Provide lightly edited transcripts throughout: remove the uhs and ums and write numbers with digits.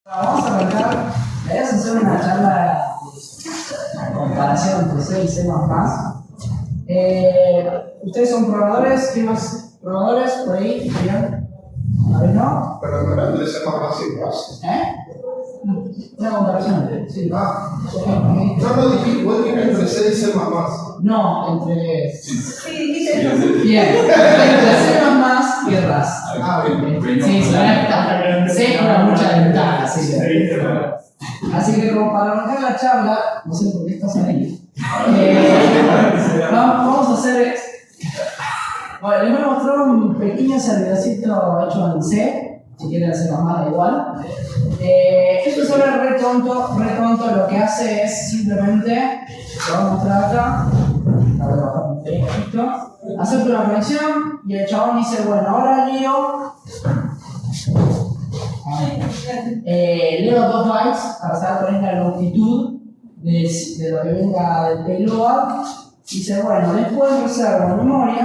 Vamos a arrancar, le voy a hacer una charla de comparación entre C y C++. Ustedes son programadores, ¿qué más? ¿Programadores por ahí? ¿Bien? A ver, ¿no? Pero no era de C++ y más. Una comparación, sí. No, dije, vos dijiste entre C y C++. No, entre... Sí, dice Bien, entre C++ y Rust. Bien. Sí, C con mucha ventaja, sí. Así que como para arrancar la charla, no sé por qué estás ahí, vamos a hacer... Bueno, les voy a mostrar un pequeño servidorcito hecho en C, si quieren hacerlo más da igual. Esto es solo re tonto, lo que hace es simplemente, lo voy a mostrar acá, a ver, bajar un poquito, acepto la conexión y el chabón dice, bueno, ahora leo 2 bytes para saber cuál es la longitud de lo que venga del payload. Dice, bueno, después reservo en memoria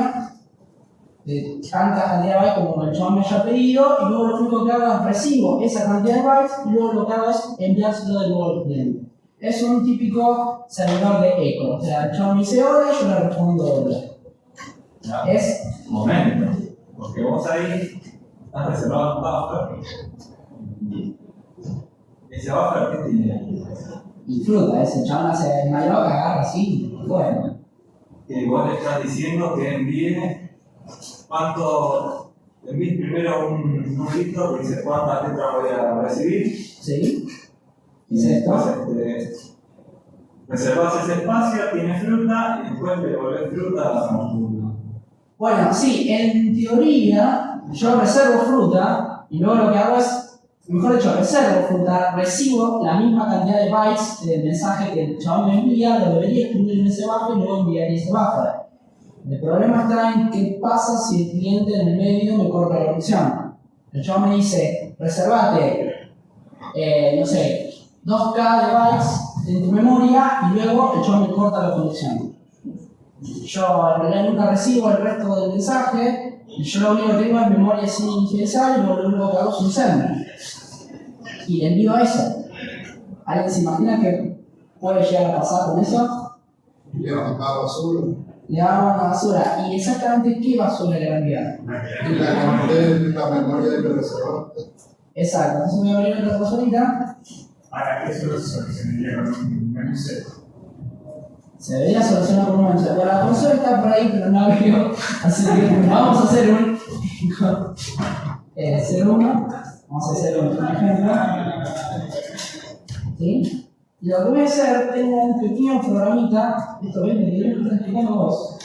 de tanta cantidad de bytes como el chabón me haya pedido, y luego lo único que hago es recibo esa cantidad de bytes y luego lo que hago es enviárselo de nuevo al cliente. Es un típico servidor de eco, o sea, el chabón me dice hola y yo le respondo hola. Es Momento, porque vos ahí has reservado un buffer y ese buffer ¿qué tiene? disfruta, ese chabón hace malloc, agarra así, bueno. Y vos le estás diciendo que envíe cuánto, envíes primero un listo que dice cuántas letras voy a recibir. ¿Sí? Dice esto. Entonces, reservas ese espacio, tiene fruta y después le devolvés fruta. Bueno, sí, en teoría yo reservo fruta y luego lo que hago es, mejor dicho, reservo fruta, recibo la misma cantidad de bytes del mensaje que el chabón me envía, lo debería escribir en ese buffer y luego enviaría ese buffer. El problema está en qué pasa si el cliente en el medio me corta la conexión. El chabón me dice, reservate, no sé, 2K de bytes en tu memoria y luego el chabón me corta la conexión. Yo en realidad nunca recibo el resto del mensaje, y yo lo único que tengo es memoria sin inicializar y lo único que hago es un sender. Y le envío eso. ¿Alguien se imagina que puede llegar a pasar con eso? Le bajaba basura. Le hago una basura. ¿Y exactamente qué basura le va a enviar? La memoria de que reservaste. Exacto. Entonces me voy a abrir otra basurita. Ahora, eso se solucionaría con un menú C. Se debería solucionar con un mensaje. Bueno, la consola está por ahí, pero no la veo. Así que vamos a hacer un. C1. Vamos a hacer un ejemplo. ¿Sí? Y lo que voy a hacer, tengo un pequeño programita. Esto ven, que yo lo estoy explicando vos.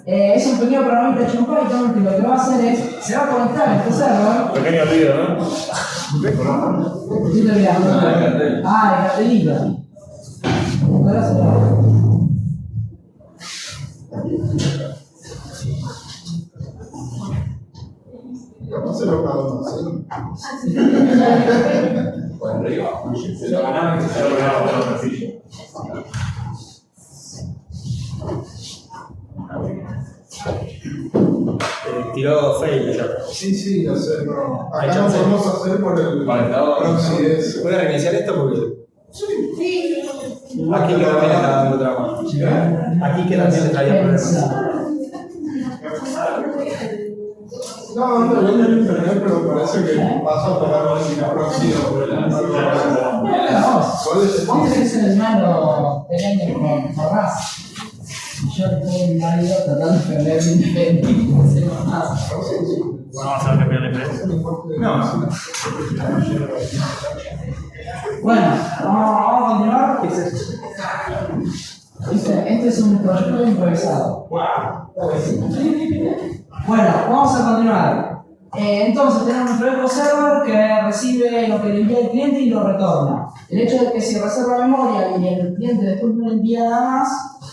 Es un pequeño programita hecho en Python que lo que va a hacer es, se va a conectar a este server. Pequeño ruido, ¿no? ¿Qué te olvidando? Ah, el cartelito. Ahora se va. ¿Cómo se lo acabó de hacer? Por arriba, se lo ganaron y se lo ganaron por otro sitio. Tiró fail ya. Sí, ya sé, no. Acá no podemos hacer por el proxy ese. ¿Puedes reiniciar esto? Porque Sí. aquí que también está dando trama. Aquí que también le traía problemas. No, yo en el internet, pero parece que paso a pegar el proxy por el ¿Cuál es el Vos tenés el hermano peleando con Rust. Y yo estoy en marido tratando de perder mi independiente. Vamos a ver qué pierde precio. No. Bueno, vamos a continuar. Este es un proyecto improvisado. Bueno, vamos a continuar. Entonces tenemos nuestro eco server que recibe lo que le envía el cliente y lo retorna. El hecho de que si reserva memoria y el cliente después no le envía nada más,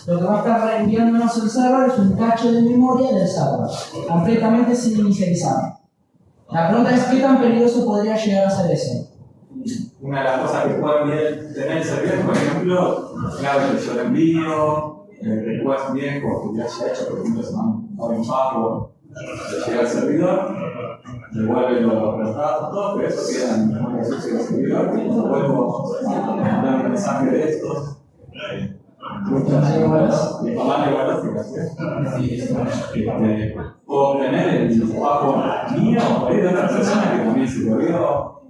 lo que va a estar reenviándonos el server es un cacho de memoria del server, completamente sin inicializar. La pregunta es qué tan peligroso podría llegar a ser eso. Una de las cosas que puede tener el servidor, por ejemplo, claro, yo lo envío, request viejo que ya se ha hecho, por ejemplo, se manda un password, llega al servidor, devuelve los datos, todo, pero eso queda en memoria del servidor, y luego mandar un mensaje de estos. De tamaño igual, puedo tener el password mío o de otra persona que también se olvidó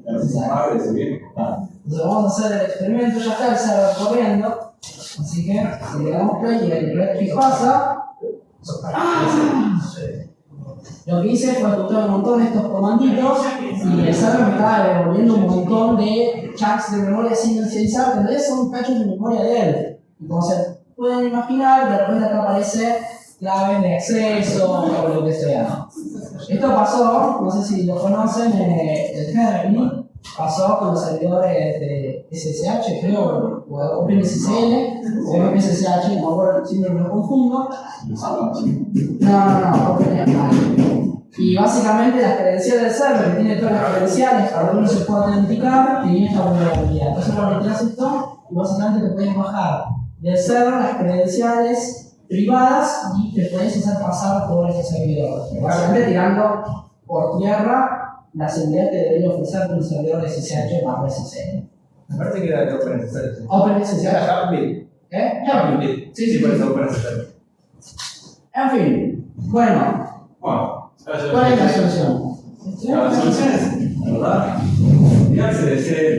de ese bien. Entonces vamos a hacer el experimento, ya está el server corriendo, así que si le damos play y el red pasa, lo que hice fue ejecutar un montón de estos comanditos y el server me estaba devolviendo un montón de chunks de memoria sin inicializar, que en realidad son cachos de memoria de él. Y como se pueden imaginar, de repente acá aparece claves de acceso o lo que sea. Esto pasó, no sé si lo conocen, el Hermit pasó con los servidores de SSH, creo, o OpenSSL, o OpenSSH, no me acuerdo, siempre me lo confundo. No, OpenSSH. Y básicamente las credenciales del server, que tiene todas las credenciales, para que uno se pueda autenticar, tenía esta vulnerabilidad. Entonces cuando entras esto, y básicamente te puedes bajar del server las credenciales privadas y te puedes hacer pasar por ese servidor. Básicamente tirando por tierra la seguridad que debería ofrecer un servidor de SSH más SSL. Me parece que era de OpenSSL. OpenSSH. Era Heartbeat. Heartbeat. Sí, por eso OpenSSL. En fin, bueno, ¿cuál es la solución? La solución es, la verdad, tirarse de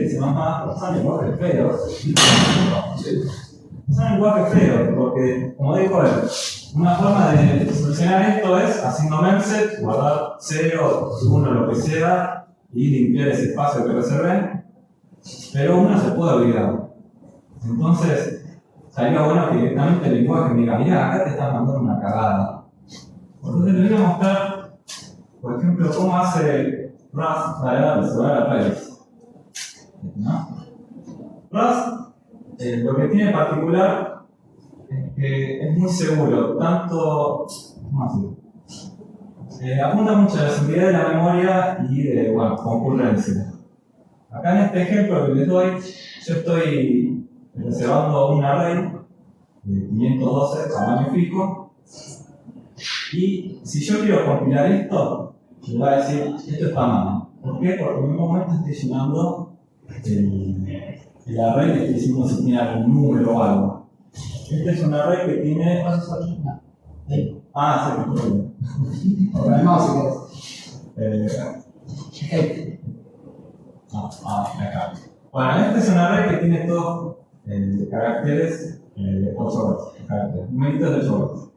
se llama lenguaje feo. Es un lenguaje feo, porque, como dijo él, una forma de solucionar esto es haciendo memset, guardar 0, 1, lo que sea, y limpiar ese espacio que reservé, pero uno se puede olvidar. Entonces, sería bueno que directamente el lenguaje me diga, mirá, acá te estás mandando una cagada. Entonces les voy a mostrar, por ejemplo, cómo hace Rust para resolver a Rails. ¿No? Rust, lo que tiene en particular es que es muy seguro, tanto, ¿cómo decir? Apunta mucho a la seguridad de la memoria y de, concurrencia. Acá en este ejemplo que les doy, yo estoy reservando un array de 512 tamaño fijo, y si yo quiero compilar esto, me voy a decir, esto está mal. ¿Por qué? Porque en un momento estoy llenando el array que estoy diciendo si tiene algún número o algo. Este es un array que tiene... Ah, sí, acá. Bueno, este es un array que tiene todos caracteres de 8 caracteres, numeritos de 8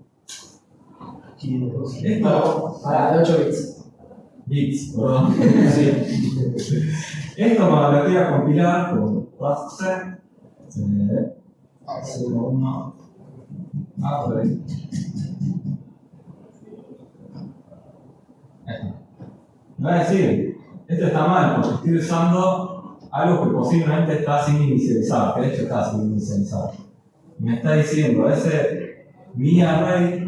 bits. Esto, para de 8 bits. Perdón. Sí. Esto cuando lo quiera compilar con Rust por ahí. Me va a decir, esto está mal porque estoy usando algo que posiblemente está sin inicializar, que de hecho está sin inicializar. Me está diciendo, ese mi array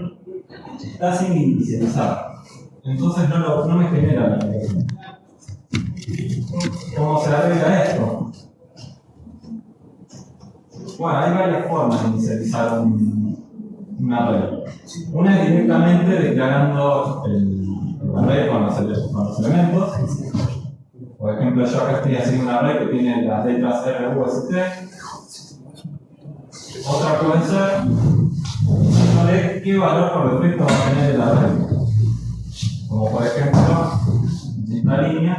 está sin inicializar. Entonces no me genera la aplicación. ¿Cómo se arregla esto? Bueno, hay varias formas de inicializar un array. Una es directamente declarando el array con los elementos. Por ejemplo, yo acá estoy haciendo un array que tiene las letras R, U, S, T. Otra puede ser de qué valor por defecto va a tener el array. Como por ejemplo, esta línea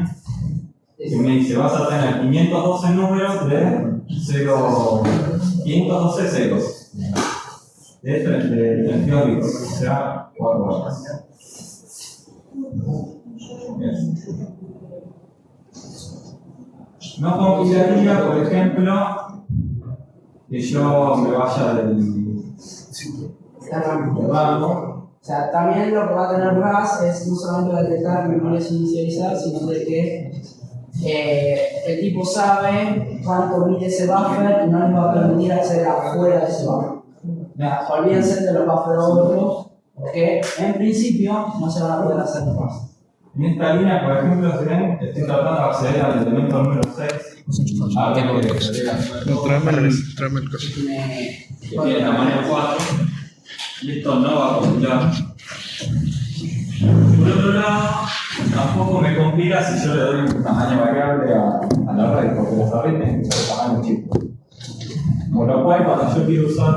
que me dice vas a tener 512 números de 512 ceros de 32 bits, o sea 4 horas. No compilaría, por ejemplo, que yo me vaya del banco. O sea, también lo que va a tener Rust es no solamente detectar memorias inicializadas, sino de que el tipo sabe cuánto mide ese buffer y no les va a permitir acceder afuera de ese buffer. Olvídense de los buffers otros, porque en principio no se van a poder hacer más. En esta línea, por ejemplo, si ven, estoy tratando de acceder al elemento número 6. No, tráeme el coche. Que tiene tamaño 4. Listo, no va a compilar. Por otro lado, tampoco me compila si yo le doy un tamaño variable a la red, porque los arrays tienen que usar tamaño chico. Con lo cual, cuando yo quiero usar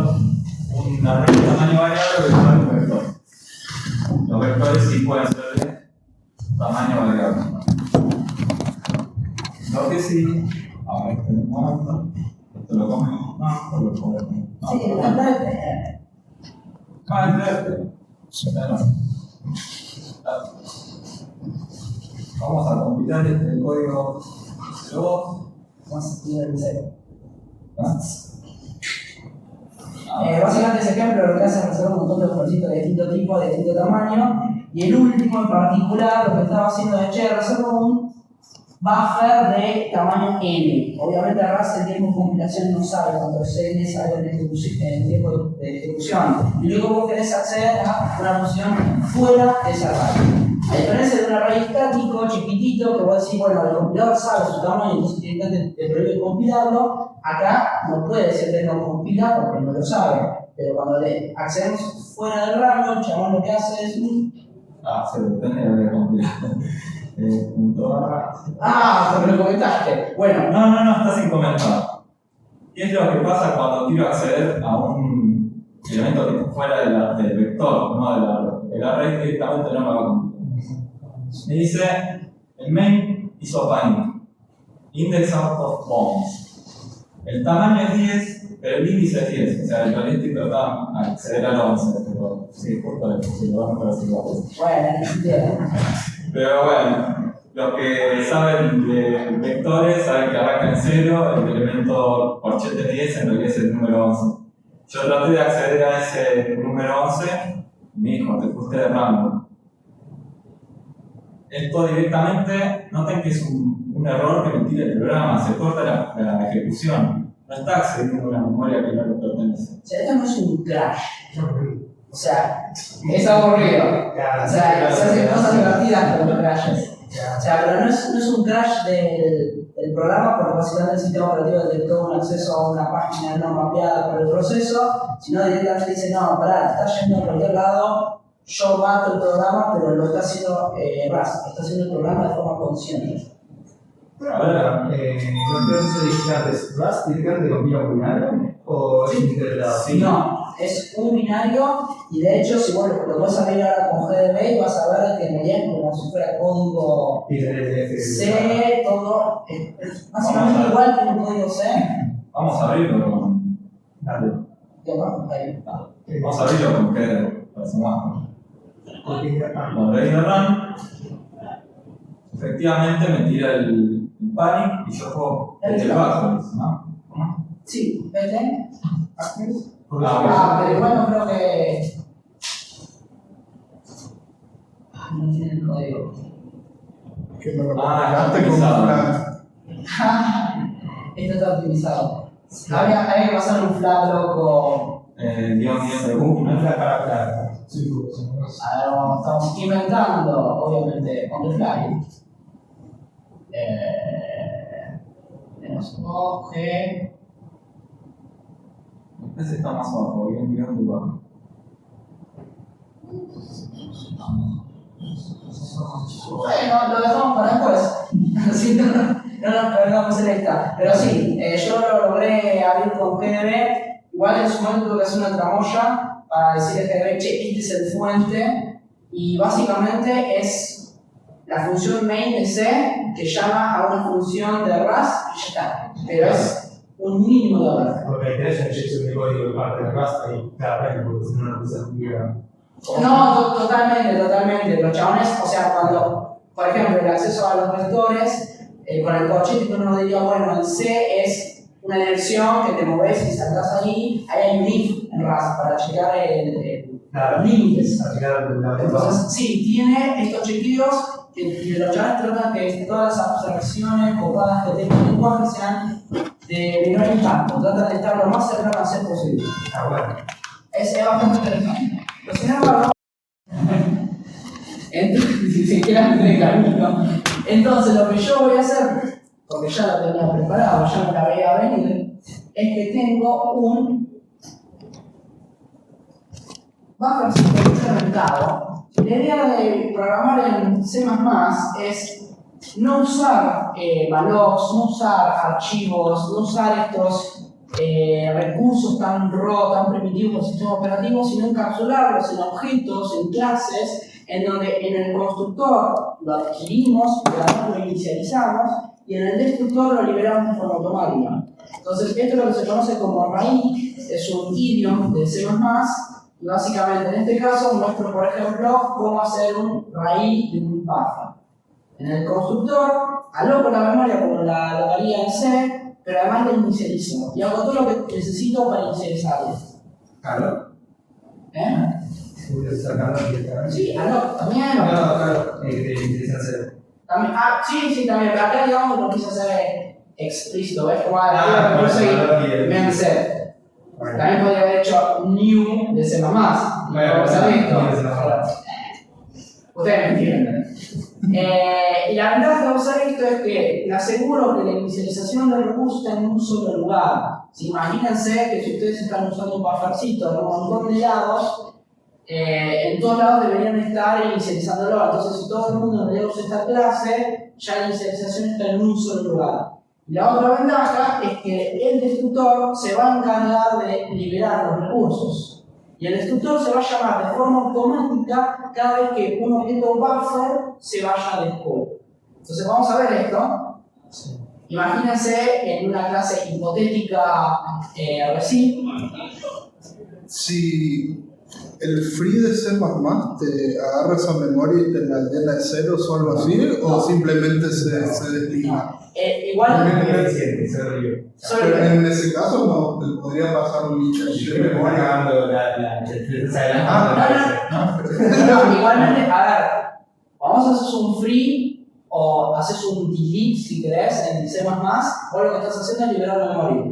un array de tamaño variable, voy a usar un vector. Los vectores sí pueden ser de tamaño variable. Lo que sí, ahora este momento, esto lo comemos, no, esto lo comemos. No, Sí, no, entenderte. Vamos a compilar el código 02. Vamos a estudiar el cero. ¿Ah? Básicamente ese ejemplo lo que hace es resolver un montón de ejercicios de distinto tipo, de distinto tamaño, y el último en particular lo que estaba haciendo es, reservo un buffer de tamaño n. Obviamente RAS en tiempo de compilación no sabe cuánto es n, sabe en tiempo de ejecución. Y luego vos querés acceder a una función fuera de ese array. A diferencia de un array estático, chiquitito, que vos decís, bueno, el compilador sabe su tamaño, entonces directamente te prohíbe compilarlo, acá no puede decir que no compila porque no lo sabe. Pero cuando le accedemos fuera del rango, el chabón lo que hace es Se depende de lo que compilar. porque lo comentaste. Bueno, No, está sin comentar. ¿Qué es lo que pasa cuando quiero acceder a un elemento que está fuera del vector, no del array? El array directamente no me va a compilar. Me dice, el main hizo paint, index out of bounds. El tamaño es 10, pero el índice es 10. O sea, el político está a acceder al 11, pero sí, justo le puse el 11 para decirlo. ni siquiera. Pero bueno, los que saben de vectores saben que arranca en 0, el elemento corchete es 10, en realidad es el número 11. Yo traté de acceder a ese número 11, me dijo, te fuiste de rango. Esto directamente, noten que es un error que me tira el programa, se corta la ejecución. No está accediendo a una memoria que no le pertenece. O sea, esto no es un crash. O sea, es aburrido. O sea, se hacen cosas divertidas con los crashes. O sea, pero no es un crash del programa porque básicamente el sistema operativo detectó un acceso a una página no mapeada por el proceso, sino directamente dice, no, pará, te estás yendo a cualquier lado, yo mato el programa, pero lo está haciendo RAS, está haciendo el programa de forma consciente. Ahora, no quiero ser digitantes. ¿RAS directamente compila un binario o es integrado? Sí. No, es un binario y de hecho si vos lo puedes abrir ahora con GDB y vas a ver que en realidad es como si fuera código C, todo, básicamente igual que un código C. Vamos a abrirlo con. Dale. Ahí. Vamos a abrirlo con que para sumar. Con ready de run, efectivamente me tira el panic y yo puedo desde el bajo, ¿no? Sí, ¿vete? Bueno. Pero igual no creo que. No tiene el código. Que me lo está compilaste con optimizado. una. Esto está optimizado. Había que pasar un flat loco. Guión Una de flaca clara. Sí, Estamos inventando, obviamente, on the fly. Tenemos OG. ese está más abajo, guión de bajo. Bueno, lo dejamos para después. Así no nos cargamos en esta. Pero sí, yo lo logré abrir con GDB. Igual en su momento tuve que hacer una tramoya para decirle a GDB, che, este es el fuente. Y básicamente es la función main de C que llama a una función de RAS y ya está. Pero es un mínimo de orden. Porque tenés una inyección de código de parte de RAS ahí, claramente, porque si no, no se aplica. No, totalmente. Los chabones, o sea, cuando, por ejemplo, el acceso a los vectores, con el cochete uno diría, bueno, en C es una dirección que te moves y saltás ahí hay un if en RAS para checar los límites. Entonces, sí, tiene estos chequeos que los chavales tratan que todas las abstracciones copadas que tengan el lenguaje sean de menor impacto, tratan de estar lo más cercano a C posible. Bueno. Es bastante interesante. Pero sin embargo, entonces, si se quedan en el camino, entonces lo que yo voy a hacer, porque ya lo tenía preparado, ya me la veía venir, es que tengo buffer siempre implementado, la idea de programar en C++ es no usar mallocs, no usar archivos, no usar estos recursos tan raw, tan primitivos del sistema operativo, sino encapsularlos en objetos, en clases, en donde en el constructor lo adquirimos, lo inicializamos, y en el destructor lo liberamos de forma automática. Entonces, esto es lo que se conoce como raíz, es un idiom de C++, y básicamente en este caso muestro, por ejemplo, cómo hacer un raíz de un buffer. En el constructor aloco la memoria como la locaría en C, pero además la inicializo y hago todo lo que necesito para inicializarlo. ¿Claro? Sacando directamente. Sí, aloco también. Claro, inicializa cero. También, sí, también, pero acá digamos lo quise hacer explícito, ¿ves? Como yo soy memset. También podría haber hecho new de C++. Ustedes me entienden. Y la ventaja de usar esto es que me aseguro que la inicialización del recurso está en un solo lugar. Si imagínense que si ustedes están usando un buffercito en un montón de lados, en todos lados deberían estar inicializándolo. Entonces, si todo el mundo le usa esta clase, ya la inicialización está en un solo lugar. Y la otra ventaja es que el destructor se va a encargar de liberar los recursos. Y el destructor se va a llamar de forma automática cada vez que un objeto buffer se vaya del scope. Entonces vamos a ver esto. Sí. Imagínense en una clase hipotética receive. Si el free de C++ te agarra esa memoria y te la llena de ceros o algo así, o simplemente se desliga. Igual pero en ese caso no te podría pasar un nicho. Igualmente, a ver, vamos a hacer un free o haces un delete si querés en C++, vos lo que estás haciendo es liberar la memoria.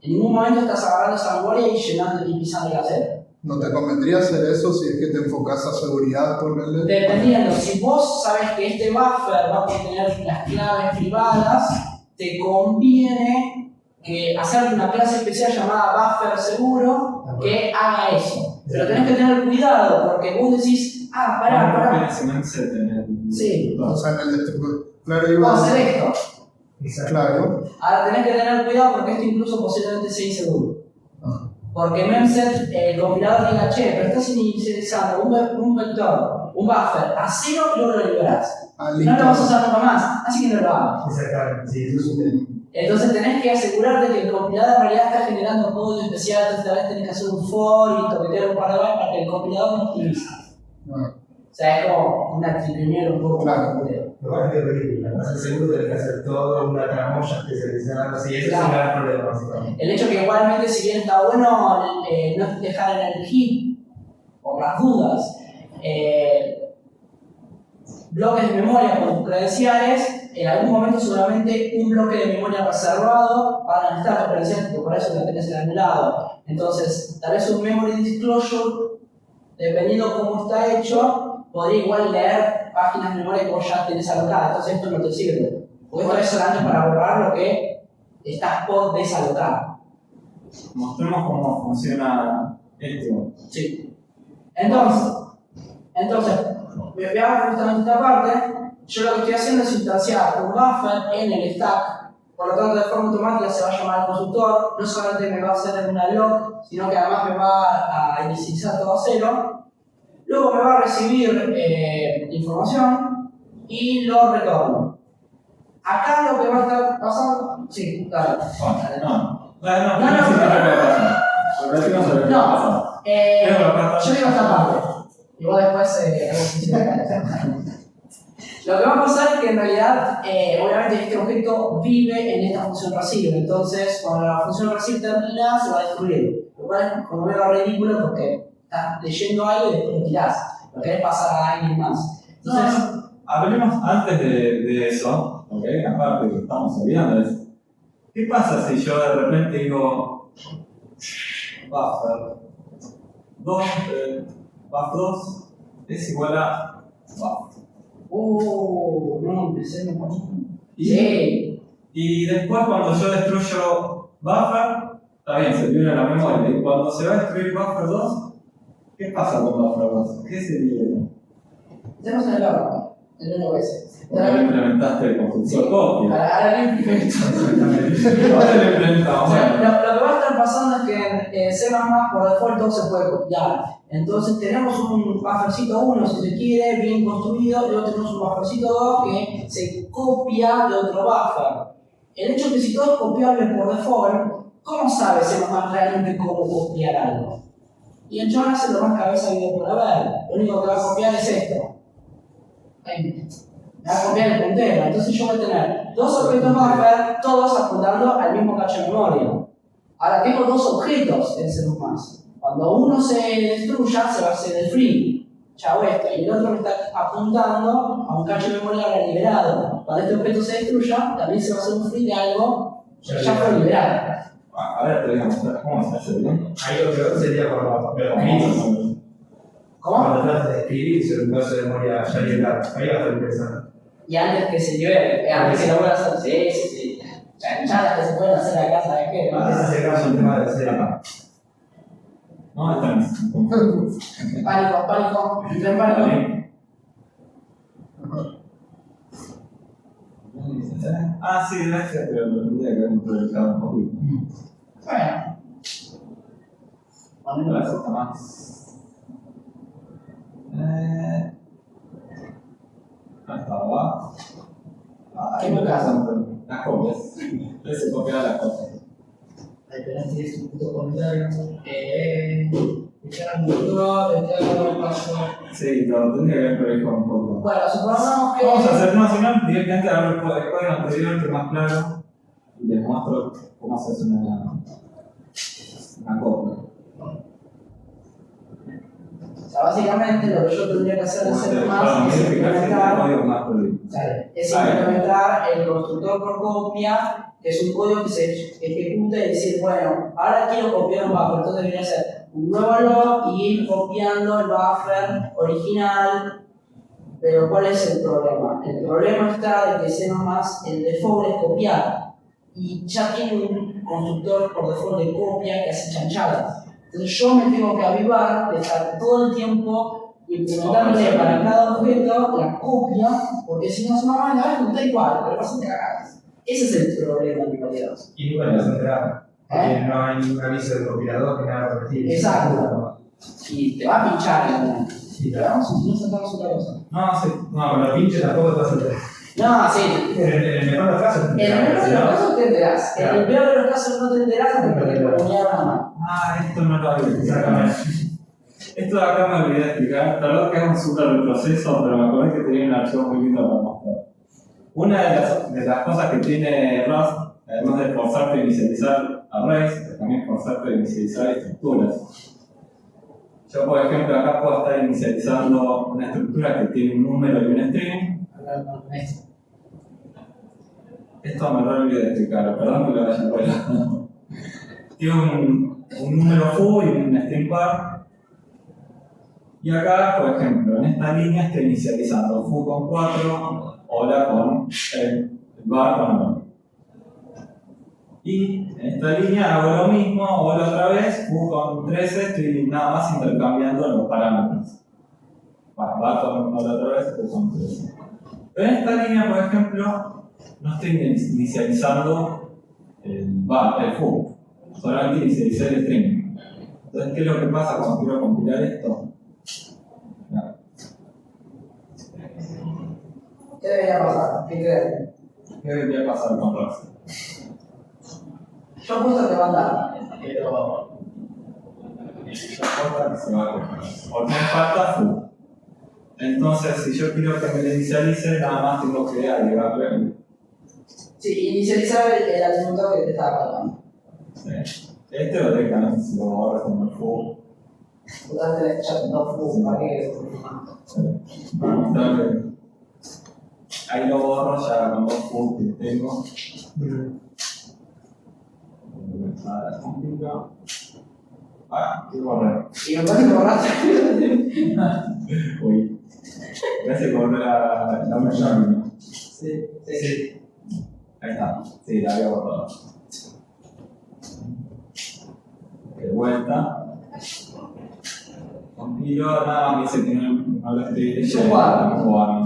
En ningún momento estás agarrando esa memoria y llenando y pisando la cero. ¿No te convendría hacer eso si es que te enfocas a seguridad por el? Dependiendo, si vos sabes que este buffer va a contener las claves privadas, te conviene hacer una clase especial llamada buffer seguro que haga eso. Pero tenés que tener cuidado porque vos decís, pará. Sí. O sea, en el destructor. Claro, iba a hacer esto. Claro. Ahora tenés que tener cuidado porque esto incluso posiblemente sea inseguro. Porque memset, el compilador diga, pero estás inicializando un vector, un buffer a cero y luego lo liberás. No lo vas a usar nunca más, así que no lo hagas. Exactamente, sí, eso es un tema. Entonces tenés que asegurarte que el compilador en realidad está generando código especial, entonces tal vez tenés que hacer un for y toquetear un par de veces para que el compilador no optimice. O sea, es como una triplinear un poco claro. Lo cual es ridículo, no estás seguro tenés que hacer todo una tramoya especializada, así, ese es un gran problema, básicamente. El hecho que igualmente, si bien está bueno no dejar en el heap, por las dudas, bloques de memoria con tus credenciales, en algún momento seguramente un bloque de memoria reservado va a necesitar tu credencial, porque por eso la tenés en el lado. Entonces, tal vez un memory disclosure, dependiendo de cómo está hecho, podría igual leer páginas de memoria que vos ya tenés alocadas. Entonces esto no te sirve. Porque esto es solamente para borrar lo que estás por desalocar. Mostremos cómo funciona esto. Sí. Entonces, veamos justamente esta parte. Yo lo que estoy haciendo es instanciar un buffer en el stack. Por lo tanto, de forma automática se va a llamar al constructor. No solamente me va a hacer una log, sino que además me va a inicializar todo a cero. Luego me va a recibir información y lo retorno. Acá lo que va a estar pasando. Sí, dale. Yo digo esta parte. Y vos después lo que va a pasar es que en realidad, obviamente este objeto vive en esta función receive. Entonces, cuando la función receive termina, se va a destruir. Lo cual es como medio ridículo porque estás leyendo algo y después lo tirás. Lo querés pasar a alguien más. Entonces, hablemos antes de eso, ¿ok? Aparte que estamos olvidando es, ¿qué pasa si yo de repente digo buffer 2 es igual a buffer? No, empecé un poquito. Sí. Y después cuando yo destruyo buffer, está bien, se pierde la memoria. Y cuando se va a destruir buffer 2, ¿Qué pasa con los pruebas? ¿Qué se libera? Tenemos en el horno, en el OS. Ahora implementaste el constructor copia. Ahora lo implemento. Ahora lo implementamos. O sea, lo que va a estar pasando es que en C++ por default todo se puede copiar. Entonces tenemos un buffercito 1, si se quiere, bien construido, y luego tenemos un buffercito 2 que se copia de otro buffer. El hecho de que si todo es copiable por default, ¿cómo sabe C++ realmente cómo copiar algo? Y en John hace lo más cabeza habido por haber. Lo único que va a copiar es esto. Ahí. Me va a copiar el puntero. Entonces yo voy a tener dos objetos buffer, todos apuntando al mismo cacho de memoria. Ahora tengo dos objetos en C++. Cuando uno se destruya, se va a hacer el free. Chao esto. Y el otro me está apuntando a un cacho de memoria ahora liberado. Cuando este objeto se destruya, también se va a hacer un free de algo que ya fue liberado. A ver, te voy a mostrar cómo se hace bien. Ahí lo peor sería por los gritos. ¿Cómo? Cuando tratas de escribir sobre un caso de memoria ya liberado. Ahí va a estar interesante. Y antes que se libere, antes que lo vuelvas a hacer, sí. Chanchadas que se pueden hacer acá, ¿sabes qué? Ese es el tema de hacer acá. No, está bien. Pánico, entra en pánico. Ah, sí, gracias, pero lo tendría que haber improvisado un poquito. Bueno. Gracias, está más. Hasta abajo. ¿Qué me pasa? Las copias. Se copiaba las cosas. Ay, pero este es un puto comentario. Echar un futuro, echar un paso. Sí, pero tendría que haber improvisado un poco. Bueno, supongamos que. Vamos a hacer más una directamente a ver el código anterior que es más claro y les muestro cómo se hace una copia. O sea, básicamente lo que yo tendría que hacer es hacer Claro, más es implementar. código más prohibido. Es implementar el constructor por copia, que es un código que se ejecuta y decir, bueno, ahora quiero copiar un buffer, entonces debería hacer un nuevo log y ir copiando el buffer original. Pero ¿cuál es el problema? El problema está de que C++ el default es copiar y ya tiene un constructor por default de copia que hace chanchadas. Entonces yo me tengo que avivar de estar todo el tiempo implementándole para cada objeto la copia, porque si no se me va a está igual, pero bastante cagadas. Ese es el problema en realidad. Y nunca te vas a enterar. Porque no hay ningún aviso del compilador que nada repetir. Exacto. Y te va a pinchar en una. Sí, Pero vamos, si no sacamos otra cosa. No, sí. No, con los pinches tampoco te vas a enterar. No, sí. En el mejor de los casos. En el mejor de los casos te enterás. En el peor de los casos no te enterás porque te comunicaron a mano. Ah, esto no lo había exactamente. Esto de acá me olvidé de explicar. La verdad que es un súper retroceso, pero me acordé que tenía un archivo muy lindo para mostrar. Una de las cosas que tiene Rust, además de forzarte a inicializar arrays, es también forzarte a inicializar estructuras. Yo, por ejemplo, acá puedo estar inicializando una estructura que tiene un número y un string. Esto me lo olvidé de explicar, perdón que lo haya colgado. Tiene un número foo y un string var. Y acá, por ejemplo, en esta línea estoy inicializando foo con 4, hola con el var con 1. Y en esta línea hago lo mismo, hola otra vez, foo con 13, estoy nada más intercambiando los parámetros. Var con hola otra vez, foo con 13. Pero en esta línea, por ejemplo, no estoy inicializando el foo, solamente inicialicé el string. Entonces, ¿qué es lo que pasa cuando quiero compilar esto? ¿Qué debería pasar? ¿Qué creen? ¿Qué debería pasar con Rust? Yo apuesto que va a andar, pero. Se va a coger. Porque me falta foo. Entonces, si yo quiero que me lo inicialice, nada más tengo que agregarle. Sí, inicializar el atributo que te estaba faltando. Sí. Este lo directamente si lo borras con el foo. Usaste ya dos fus para que. Para mostrarle. Ahí lo borro ya con dos foo que tengo. Ah, ¿qué borré? Y me parece que borraste. Uy. Parece que borré la mayor. Sí. Ahí está. Sí, la había borrado. De vuelta. compilo, nada más me dice que no lo estoy Es un cuadro. Bueno.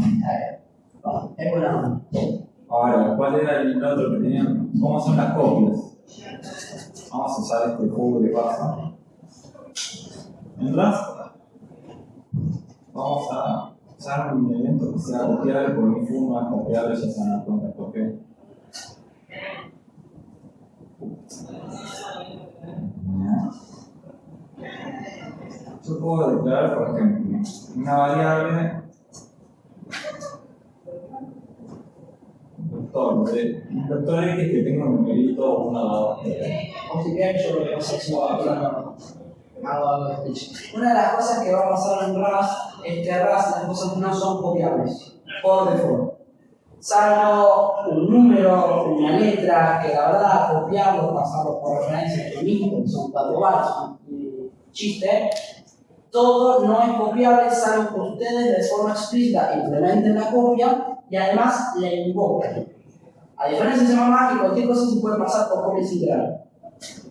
Es buena. Ahora, ¿cuál era el otro que tenían? ¿Cómo son las copias? Vamos a usar este juego que pasa. ¿Entras? Vamos a usar un elemento que sea copiable, porque mi forma es copiable, ya se dan cuenta por qué. Yo puedo declarar, por ejemplo, una variable un vector X que tenga un numerito 1, 2, 3. O si quieren, yo lo que pasa es que hago algo de speech. Una de las cosas que va a pasar en RAS es que RAS las cosas no son copiables por default. Salvo un número, una letra, que la verdad copiarlo, pasarlo por referencia es lo mismo, porque son 4 bytes, chiste. Todo no es copiable salvo que ustedes de forma explícita implementen la copia y además la invoquen. A diferencia de C++, que cualquier cosa se puede pasar por copia integral.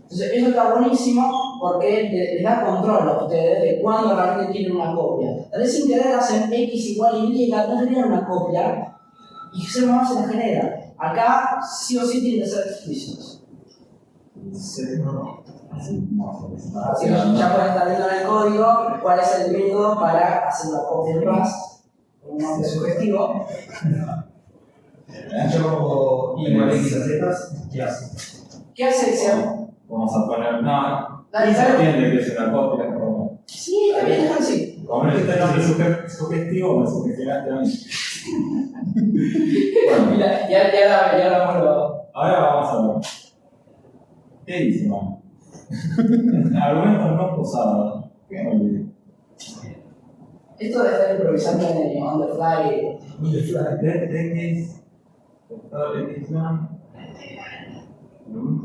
Entonces, eso está buenísimo porque les da control a ustedes de cuándo realmente quieren una copia. Tal vez sin querer hacen X igual Y, no generan una copia y C++ se la genera. Acá sí o sí tienen que ser explícitos. Sí, no. Así que ya pueden estar viendo en el código cuál es el método para hacer una copia en RAS, un nombre sugestivo. Yo igual X a Z, ¿qué hace? ¿Qué hace Excel? Vamos a poner. No, Dale, se dale. entiende que es una copia. Como Sí, está bien, déjalo así. este nombre sugestivo, me sugestionaste a mí. Bueno, Mira, ya vuelvo. ahora vamos a ver. ¿Qué dice, man? Argumentos no posados. ¿Qué me olvidé? Esto de estar improvisando en el on the fly. X, vector X, argumentos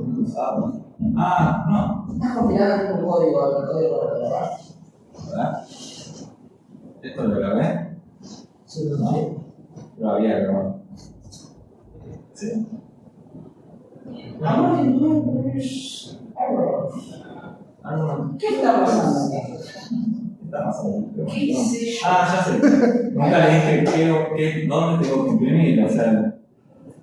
no posados. Ah, no. Estás compilando un código, el código de verdad. ¿Verdad? ¿Esto lo grabé? Sí, ¿No? Lo había grabado. Sí. ¿Qué está pasando aquí? Está más adentro. ¿Qué sé yo? Ah, ya sé. Nunca le dije dónde tengo que imprimir. O sea,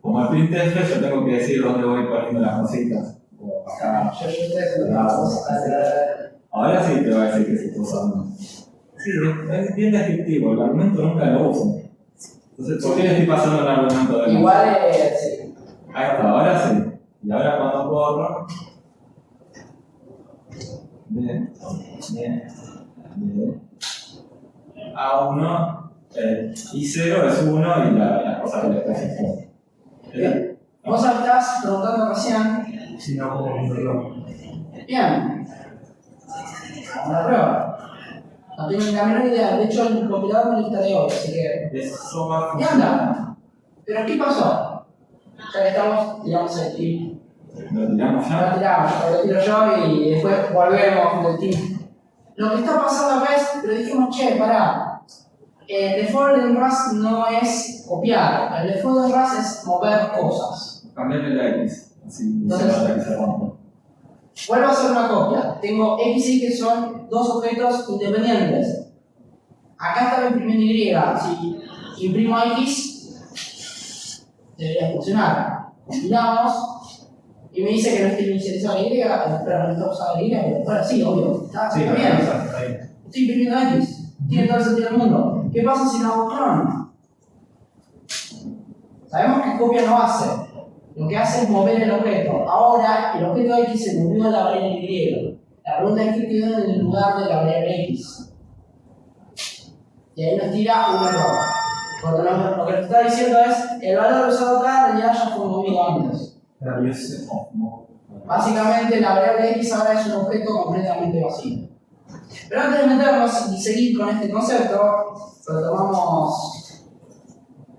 como el printf, yo tengo que decir dónde voy poniendo las cositas. O acá. Yo estoy haciendo una cosa. Ahora sí te va a decir que se está usando. Sí, es bien descriptivo. El argumento nunca lo uso. Entonces, ¿por qué le estoy pasando el argumento de Igual, sí. Ahí está, ahora sí. Y ahora cuando corro. Bien. A1 y 0 es 1 y la cosa que le especifico. Bien. Vos estás preguntando recién. Si no, ¿cómo controlo? Bien. Vamos a la prueba. No tengo ni la menor idea. De hecho, el compilador me lista de hoy, así que. Eso va a ¿Qué anda? ¿Pero qué pasó? Ya que estamos, digamos, el team. ¿Lo tiramos Ahora ya? tiramos, lo tiro yo y después volvemos del team. Lo que está pasando acá es, pero dijimos, che, pará. El default del RAS no es copiar, el default del RAS es mover cosas. Cambiarle la X. Así Entonces- se nota que se rompe. Vuelvo a hacer una copia. Tengo X y Y que son dos objetos independientes. Acá estaba imprimiendo Y. Si imprimo X, debería funcionar. Compilamos y me dice que no estoy inicializado Y, pero no está usado Y, pero bueno, sí, obvio. Está Sí, bien. está bien. Estoy imprimiendo X. Tiene todo el sentido del mundo. ¿Qué pasa si no hago clon? Sabemos que copia no hace. Lo que hace es mover el objeto. Ahora, el objeto X se movió a la variable Y. La pregunta es qué quedó en el lugar de la variable X. Y ahí nos tira un error. Porque lo que nos está diciendo es, el valor usado acá en realidad ya fue movido antes. Claro, yo sé. Básicamente, la variable X ahora es un objeto completamente vacío. Pero antes de meternos y seguir con este concepto, retomamos.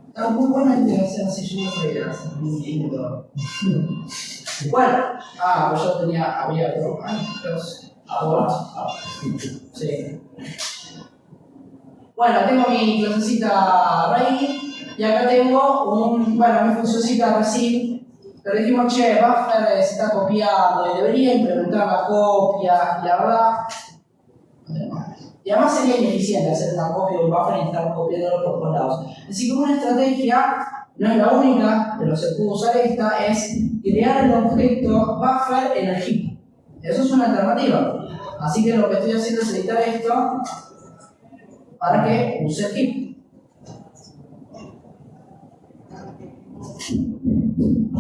Está muy bueno el de hacer así, yo no sabía hacer muy lindo. Bueno, pues yo tenía abierto. Los sí. Bueno, tengo mi clasecita ready y acá tengo mi funcioncita receive. Pero dijimos, che, buffer se está copiando y debería implementar la copia y la verdad. Y Y además sería ineficiente hacer una copia de un buffer y estar copiándolo por todos lados. Así que una estrategia, no es la única, pero se puede usar esta, es crear el objeto buffer en el heap. Eso es una alternativa. Así que lo que estoy haciendo es editar esto para que use el heap.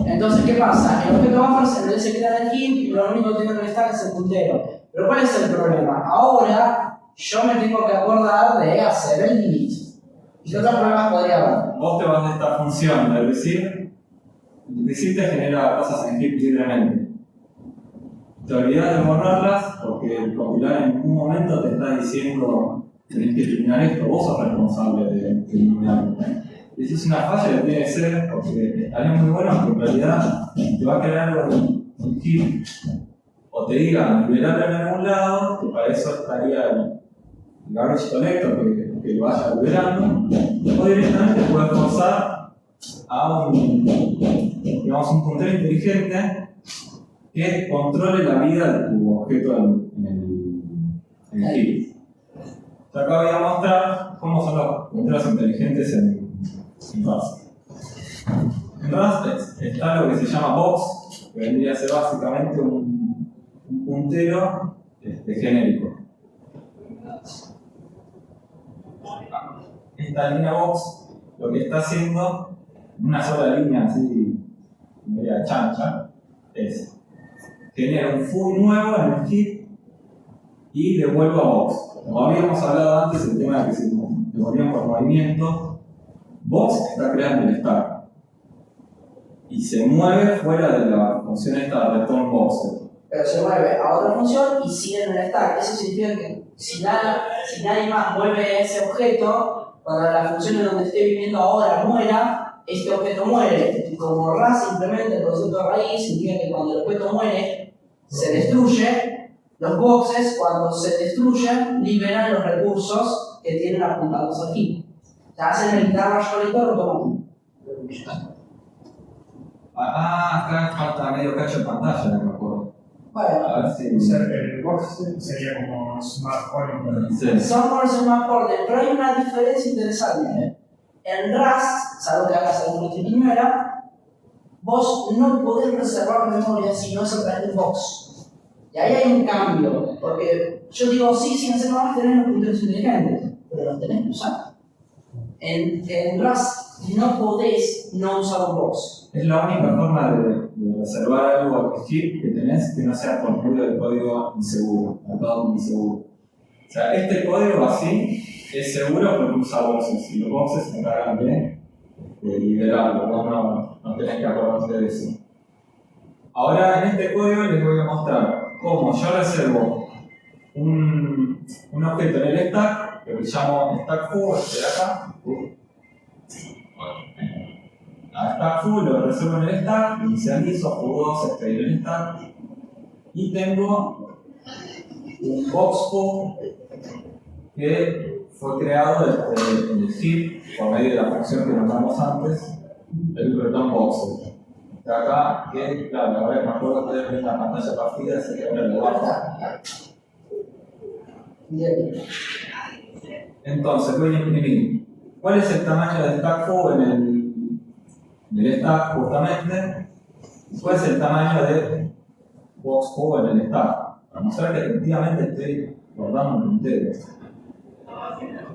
Entonces, ¿qué pasa? El objeto buffer en vez de se crea en el heap, lo único que tengo en el stack es el puntero. Pero ¿cuál es el problema? Ahora yo me tengo que acordar de hacer el limit. ¿Y qué otros problemas podría haber? Vos te vas de esta función de receive. El receive te genera cosas en heap libremente. Te olvidas de borrarlas porque el compilador en ningún momento te está diciendo tenés que eliminar esto, vos sos responsable de eliminarlo. Y eso es una falla que tiene que ser porque estaría muy bueno que en realidad te va a crear algo en heap o te diga liberarlo en algún lado, que para eso estaría el garbage collector que lo vaya liberando, o directamente puedes forzar a un puntero inteligente que controle la vida de tu objeto en el heap. Yo acá voy a mostrar cómo son los punteros inteligentes en Rust. En Rust está lo que se llama box, que vendría a ser básicamente un puntero genérico. Esta línea box lo que está haciendo, una sola línea así, media chancha, es genera un full nuevo en el heap y devuelve a box. Como habíamos hablado antes, el tema de que se devolvían por movimiento, box está creando el stack y se mueve fuera de la función esta de return box. Pero se mueve a otra función y sigue en el stack. Eso significa que si nadie más mueve ese objeto, cuando la función en donde esté viviendo ahora muera, este objeto muere. Y como Rust implementa el concepto de raíz, significa que cuando el objeto muere, se destruye. Los boxes, cuando se destruyen, liberan los recursos que tienen apuntados aquí. O sea, hacen el garbage collector automático. Acá falta medio cacho de pantalla, no me acuerdo. Bueno, A ver si. El box sería como Smart Order. Sí. son por más cortes, pero hay una diferencia interesante. En Rust, salvo que hagas alguna triquiñuela, vos no podés reservar memoria si no es a través de un box. Y ahí hay un cambio, porque yo digo, sí, sin hacer más tenés los punteros inteligentes, pero los tenés que usar. En Rust no podés no usar un box. Es la única forma de reservar algo al heap que tenés que no sea por medio del código inseguro, atado inseguro. O sea, este código así es seguro porque usa boxes y los boxes se encargan de liberarlo, no tenés que acordarte de eso. Ahora en este código les voy a mostrar cómo yo reservo un objeto en el stack, que le llamo stack full, este de acá. A stack full lo reservo en el stack, inicializo, foo2, extraer el stack y tengo un box full que fue creado en el heap por medio de la función que nombramos antes, el return box. De acá, que claro, ahora me acuerdo que ustedes ven la pantalla partida, así que ahora lo bajo. Bien. Entonces voy a imprimir. ¿Cuál es el tamaño del stack full en el stack justamente? ¿Cuál es el tamaño de box full en el stack? Para mostrar que efectivamente estoy guardando un puntero.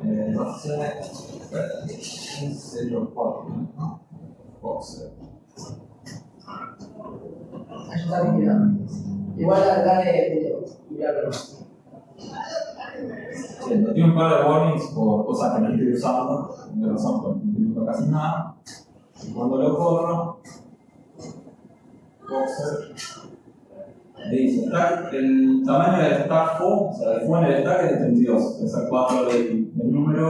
0.4 box. Ahí está mirando. Igual dale mirarlo. Sí, tiene un par de warnings por cosas que no estoy usando, no son por no casi nada. Y cuando lo corro, boxer, le dice el tamaño del stack full, o sea, el full en el stack es de 32, es el 4 del número,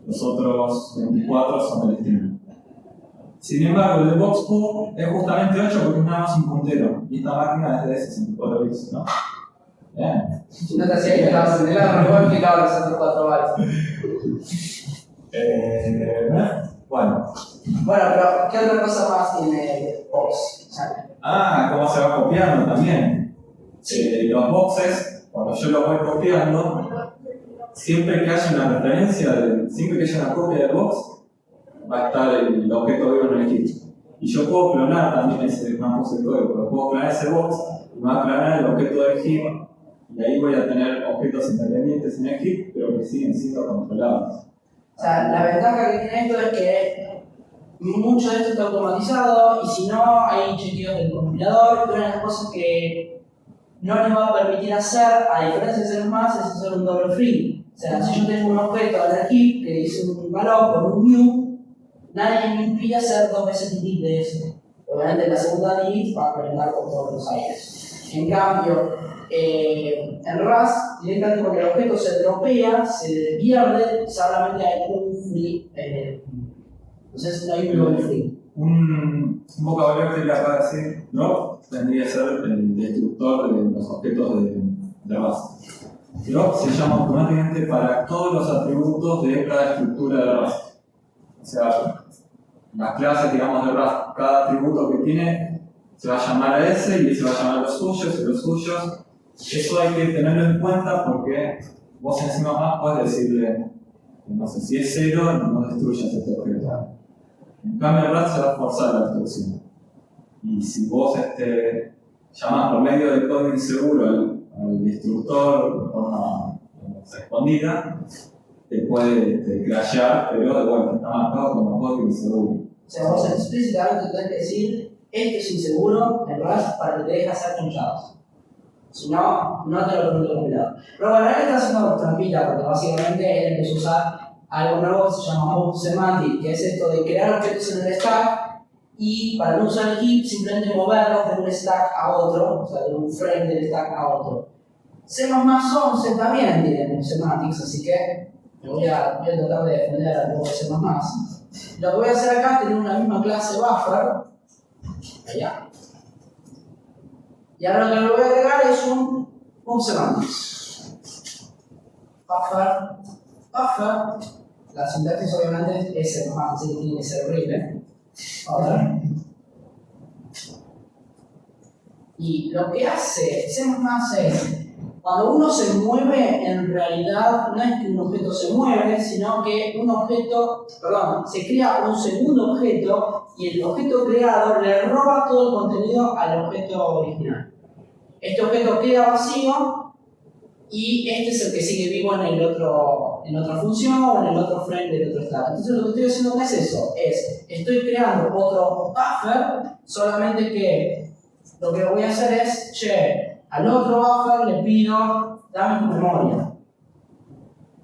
los otros 24 son del string. Sin embargo, el de box full es justamente 8 porque es nada más un puntero, y esta máquina es de 64 bits, ¿no? Bien. Si no te hacía que estabas en el lado, no explicaba los otros 4 bytes. Bueno. Bueno, pero ¿qué otra cosa más tiene box? Cómo se va copiando también. Los boxes, cuando yo los voy copiando, siempre que haya una referencia, siempre que haya una copia del box, va a estar el objeto vivo en el heap. Y yo puedo clonar también ese campus de código, pero puedo clonar ese box y me va a clonar el objeto del heap, y ahí voy a tener objetos independientes en el heap, pero que siguen siendo controlados. O sea, la ventaja que tiene esto es que mucho de esto está automatizado y si no, hay chequeos del compilador. Y una de las cosas que no nos va a permitir hacer, a diferencia de C++, es hacer un double free. O sea, si yo tengo un objeto en el heap que dice un valor con un new, nadie me impide hacer 2 veces delete de ese. Obviamente la segunda delete va a conectar con todos los aires. En cambio, en Rust, directamente porque el objeto se dropea, se pierde, solamente hay un free en el. Entonces no hay un double free. Un vocabulario que le acaba de decir drop tendría que ser el destructor de los objetos de Rust. Drop se llama automáticamente para todos los atributos de cada estructura de Rust. O sea, las clases, digamos, de Rust, cada atributo que tiene se va a llamar a ese y ese va a llamar a los suyos y los suyos. Eso hay que tenerlo en cuenta porque vos encima más podés decirle, no sé, si es 0, no destruyas este objeto. En cambio, el Rust se va a forzar la destrucción. Y si vos llamás por medio del código inseguro al destructor de forma escondida, te puede crashear, pero de vuelta está marcado como código inseguro. O sea, vos explícitamente tenés que decir, esto es inseguro en Rust para que te deje hacer chanchados. Si no, no te lo permite el compilador. Pero bueno, él está haciendo trampita porque básicamente él empezó a usar algo nuevo que se llama Move Semantic, que es esto de crear objetos en el stack y para no usar el heap simplemente moverlos de un stack a otro, o sea, de un frame del stack a otro. C++ 11 también tiene semantics, así que voy a tratar de defender al nuevo C++. Lo que voy a hacer acá es tener una misma clase buffer, allá. Y ahora lo que le voy a agregar es un semantics. Buffer. La sintaxis obviamente es C++, así que tiene que ser horrible. Ahora. Y lo que hace C++ es, cuando uno se mueve, en realidad no es que un objeto se mueve, sino que se crea un segundo objeto y el objeto creado le roba todo el contenido al objeto original. Este objeto queda vacío y este es el que sigue vivo en otra función o en el otro frame del otro stack. Entonces lo que estoy haciendo no es eso, estoy creando otro buffer, solamente que lo que voy a hacer es, al otro buffer le pido, dame tu memoria.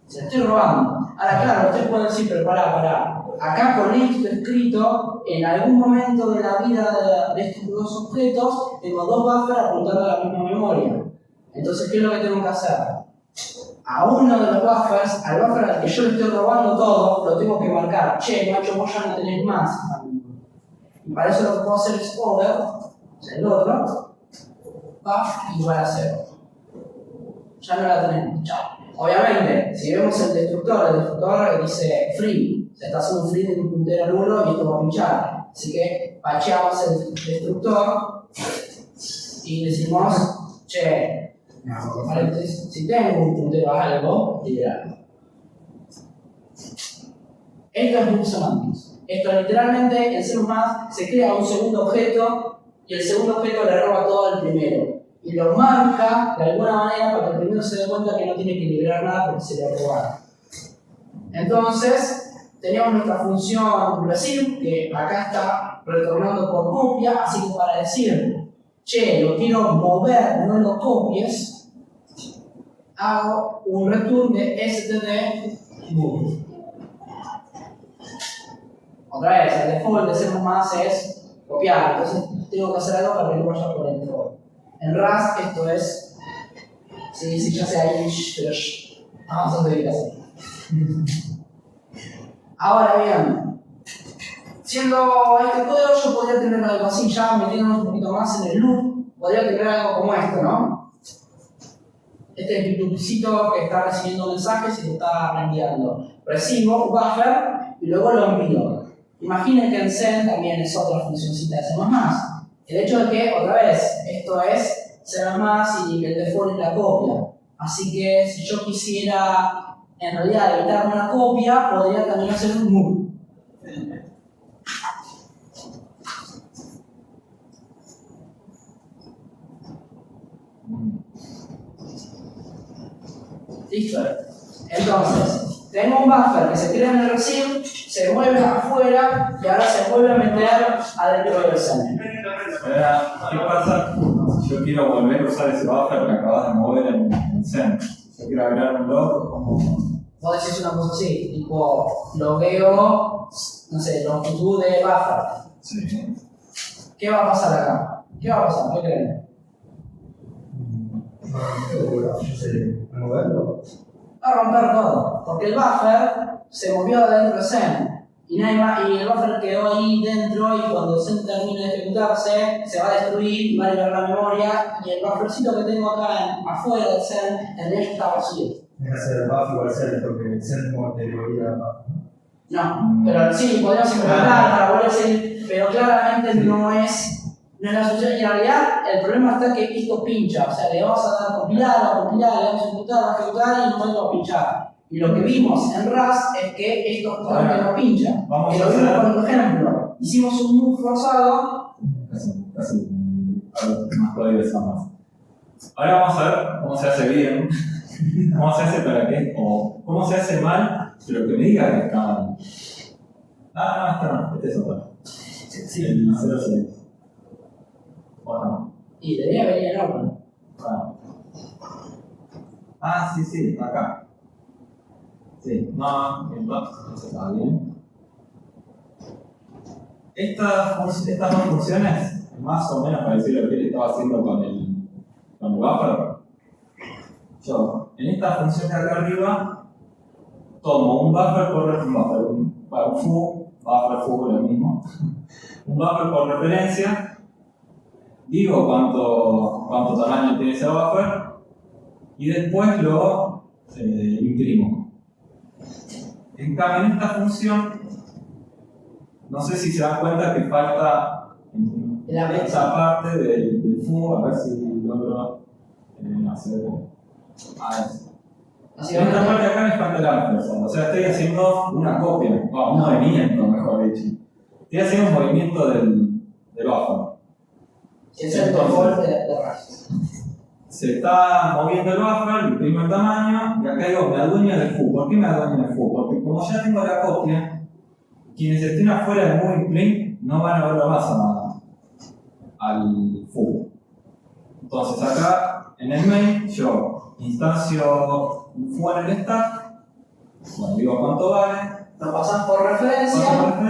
Se la estoy robando. Ahora claro, ustedes pueden decir, pero pará. Acá con esto escrito, en algún momento de la vida de estos dos objetos, tengo 2 buffers apuntando a la misma memoria. Entonces, ¿qué es lo que tengo que hacer? A uno de los buffers, al buffer al que yo le estoy robando todo, lo tengo que marcar. Macho, vos ya no tenés más. Y para eso lo que puedo hacer es over, o sea, el otro, buff igual a 0. Ya no la tenemos, chao. Obviamente, si vemos el destructor dice free, se está haciendo un free de un puntero nulo y esto va a pinchar. Así que pacheamos el destructor y decimos, si tengo un puntero a algo, liberarlo. Esto es Move Semantics. Esto literalmente en C++ se crea un segundo objeto y el segundo objeto le roba todo al primero. Y lo marca de alguna manera para que el primero se dé cuenta que no tiene que liberar nada porque se le robaron. Entonces, teníamos nuestra función receive, que acá está retornando por copia, así que para decir, lo quiero mover, no lo copies, hago un return de std move. Otra vez, el default de C++ es copiar, entonces tengo que hacer algo para que no vaya por el default. En Rust esto es, sí, ya sea English, pero vamos a seguir así. Ahora bien, siendo este código yo podría tener algo así, ya metiéndonos un poquito más en el loop, podría tener algo como esto, ¿no? Este es el loopcito que está recibiendo mensajes y que está reenviando. Recibo, buffer, y luego lo envío. Imaginen que en send también es otra funcioncita de C++. El hecho de que, otra vez, esto es C++ y que el default es la copia. Así que si yo quisiera en realidad evitar una copia podría también ser un move. Listo. Entonces, tengo un buffer que se crea en el receive, se mueve afuera y ahora se vuelve a meter adentro del sender. ¿Qué pasa si yo quiero volver a usar ese buffer que acabas de mover en el send? Si yo quiero agregar un log, como Vos decís una cosa así, tipo, logueo, no sé, longitud de buffer. sí. ¿Qué va a pasar acá? ¿Qué va a pasar? ¿Qué creen? Yo sé, moverlo. Va a romper todo, porque el buffer se movió adentro del send y el buffer quedó ahí dentro y cuando el send termine de ejecutarse se va a destruir, va a liberar la memoria y el buffercito que tengo acá afuera del send en realidad está vacío. Deja de ser buff igual ser, porque el ser como teoría buff. No, pero sí, podríamos implementar para volver a seguir, pero claramente no es la solución. Y en realidad el problema está que esto pincha, o sea, le vamos a dar a compilar, le vamos a ejecutar, y no vamos a pinchar. Y lo que vimos en RAS es que esto justamente no pincha. Vamos Que a lo vimos hacer- por ejemplo, hicimos un move forzado. Casi más código de más. Ahora vamos a ver cómo se hace bien, cómo se hace para que, o cómo se hace mal, pero que me diga que está mal. No, este es otro. El 06. Bueno, Y debería venir en orden. bueno. Sí, acá. Sí, no está bien. Estas dos funciones, más o menos parecido a lo que él estaba haciendo con el buffer. Yo, en esta función de acá arriba, tomo un buffer para un foo, lo mismo. Un buffer por referencia, digo cuánto tamaño tiene ese buffer y después lo imprimo. En cambio, en esta función, no sé si se dan cuenta que falta esa parte del foo, a ver si logro hacer eso. En esta parte de acá me falta el ampersand, o sea, estoy haciendo una copia, un movimiento, mejor dicho. Estoy haciendo un movimiento del buffer. Es el default de RAS. Se está moviendo el buffer, imprimo el tamaño, y acá digo, me adueño del foo. ¿Por qué me adueño del foo? Porque como ya tengo la copia, quienes estén afuera del moving plane no van a verlo más al foo. Entonces acá, en el main, yo instancio un foo en el stack, bueno, digo cuánto vale, Lo pasan por referencia,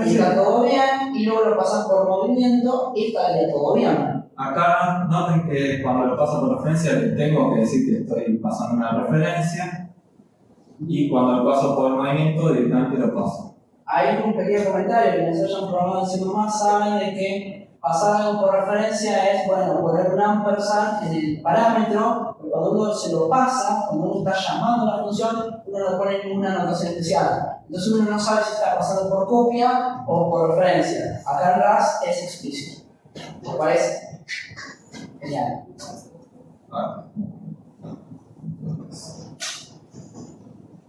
y está todo bien, y luego lo pasan por movimiento y estaría todo bien. acá noten que cuando lo paso por referencia le tengo que decir que estoy pasando una referencia y cuando lo paso por movimiento directamente lo paso. Hay un pequeño comentario que nos hayan programado en C++ saben de que pasar algo por referencia es, bueno, poner un ampersand en el parámetro, pero cuando uno se lo pasa, cuando uno está llamando a la función, uno no pone ninguna anotación especial. Entonces uno no sabe si está pasando por copia o por referencia. Acá en RAS es explícito. ¿Te parece? Genial.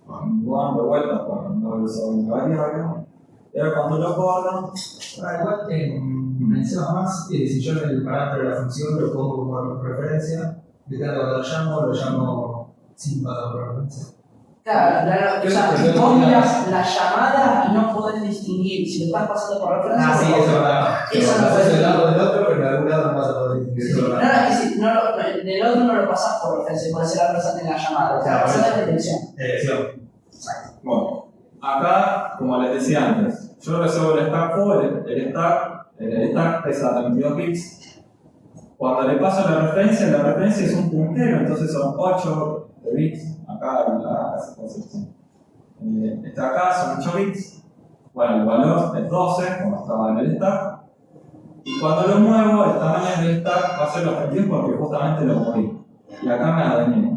Dando vueltas cuando lo uso una variable. Y ahora cuando lo corro, Igual en C++, si yo en el parámetro de la función lo pongo como referencia, cuando lo llamo sin pasar por referencia. Claro, o sea, vos miras la llamada y no podés distinguir si lo estás pasando por referencia o Sí, por eso es copia. verdad. Eso no Pasás puede del lado del otro, pero en algún lado no vas a poder distinguir. Eso es No, verdad. es que sí, en el otro no lo pasás por referencia, por ser la en la llamada, o sea, pasás la intención. Dirección. bueno, acá, como les decía antes, yo resuelvo el stack foo, el stack pesa 32 bits. Cuando le paso la referencia es un puntero, entonces son 8 bits. Acá esa concepción. Está acá, son 8 bits. Bueno, el valor es 12, como estaba en el stack. Y cuando lo muevo, el tamaño del stack va a ser los 32 porque justamente lo moví. Y acá me adueñé.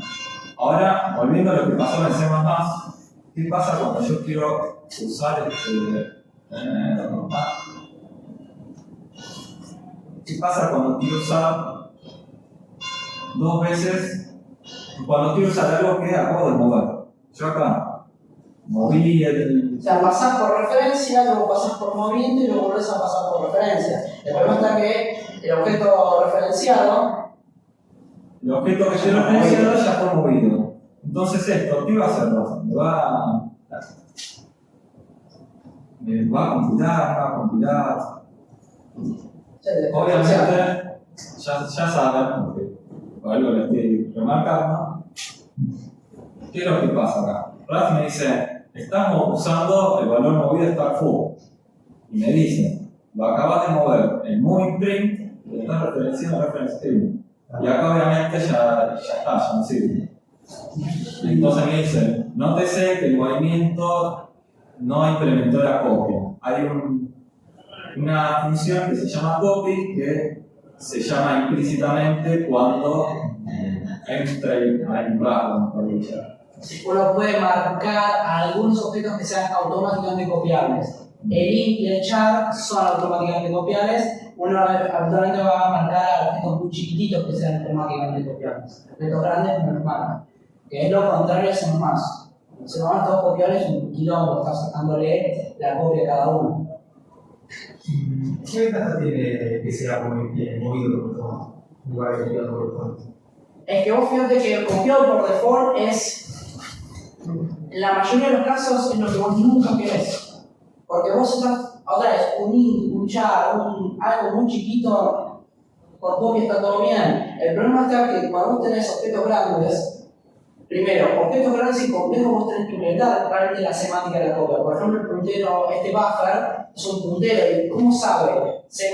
Ahora, volviendo a lo que pasó en C++, ¿qué pasa cuando yo quiero usar ¿qué pasa cuando quiero usar dos veces? Cuando quiero usar algo que acabo de mover. Yo acá moví el... O sea, pasás por referencia, luego pasás por movimiento y luego volvés a pasar por referencia. El problema está que el objeto referenciado. El objeto que yo referenciado ya fue movido. Entonces esto, ¿qué va a hacer? Va a compilar. Obviamente, ya saben, porque por algo lo estoy remarcando. ¿Qué es lo que pasa acá? Ralph me dice, estamos usando el valor movido star full. Y me dice, lo acabas de mover en moving print, le estás referenciando a reference string. Y acá obviamente ya está, ya no sirve. Entonces me dice, nótese que el movimiento no implementó la copia. Hay una función que se llama copy que se llama implícitamente cuando entra en rasgo. Uno puede marcar algunos objetos que sean automáticamente copiables. El int y el char son automáticamente copiables. Uno habitualmente va a marcar objetos muy chiquititos que sean automáticamente copiables. Objetos grandes no los marca. Que es lo contrario a C++. En C++ todos copiables es un quilombo, está sacándole la copia a cada uno. ¿Qué ventaja tiene que sea movido por lugar de copiado por default? Es que vos fíjate que el copiado por default es, en la mayoría de los casos, es lo que vos nunca querés. Porque vos estás, otra vez, un int, un char, algo muy chiquito, por copia está todo bien. El problema está que cuando vos tenés objetos grandes, primero, objetos grandes y complejos vos tenés que implementar realmente la semántica de la copia. Por ejemplo, el puntero, este buffer, es un puntero, y ¿cómo sabe C++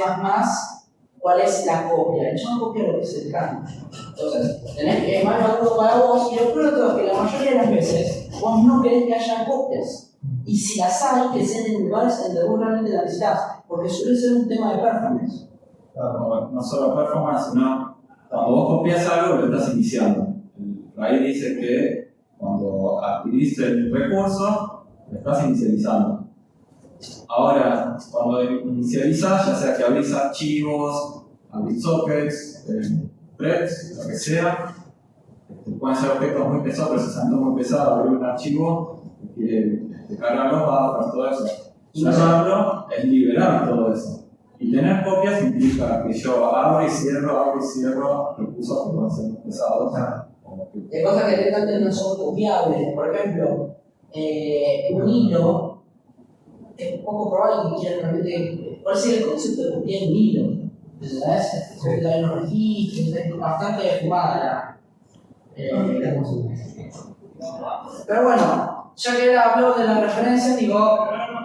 cuál es la copia? Yo no copio lo que es el cambio. Entonces, tenés que es más maduro para vos, y lo peor de todo es que la mayoría de las veces vos no querés que haya copias. Y si las hay, que sean en lugares en donde vos realmente las necesitas, porque suele ser un tema de performance. Claro, no solo performance, sino cuando vos copias algo lo estás iniciando. Ahí dice que cuando adquirís el recurso, lo estás inicializando. Ahora, cuando inicializas, ya sea que abrís archivos, abrís sockets, threads, lo que sea, pueden ser objetos muy pesados, procesamiento muy pesado, abrir un archivo, descargarlo, para todo eso. Cerrarlo es liberar todo eso. Y tener copias implica que yo abro y cierro recursos que pueden ser muy pesados. Hay cosas que directamente no son copiables. Por ejemplo, un hilo, es poco probable que quieran realmente. ¿Cuál sería el concepto de copiar un hilo? ¿Entendés? Porque hay unos registros, es bastante fumada pero bueno, ya que habló de la referencia, digo,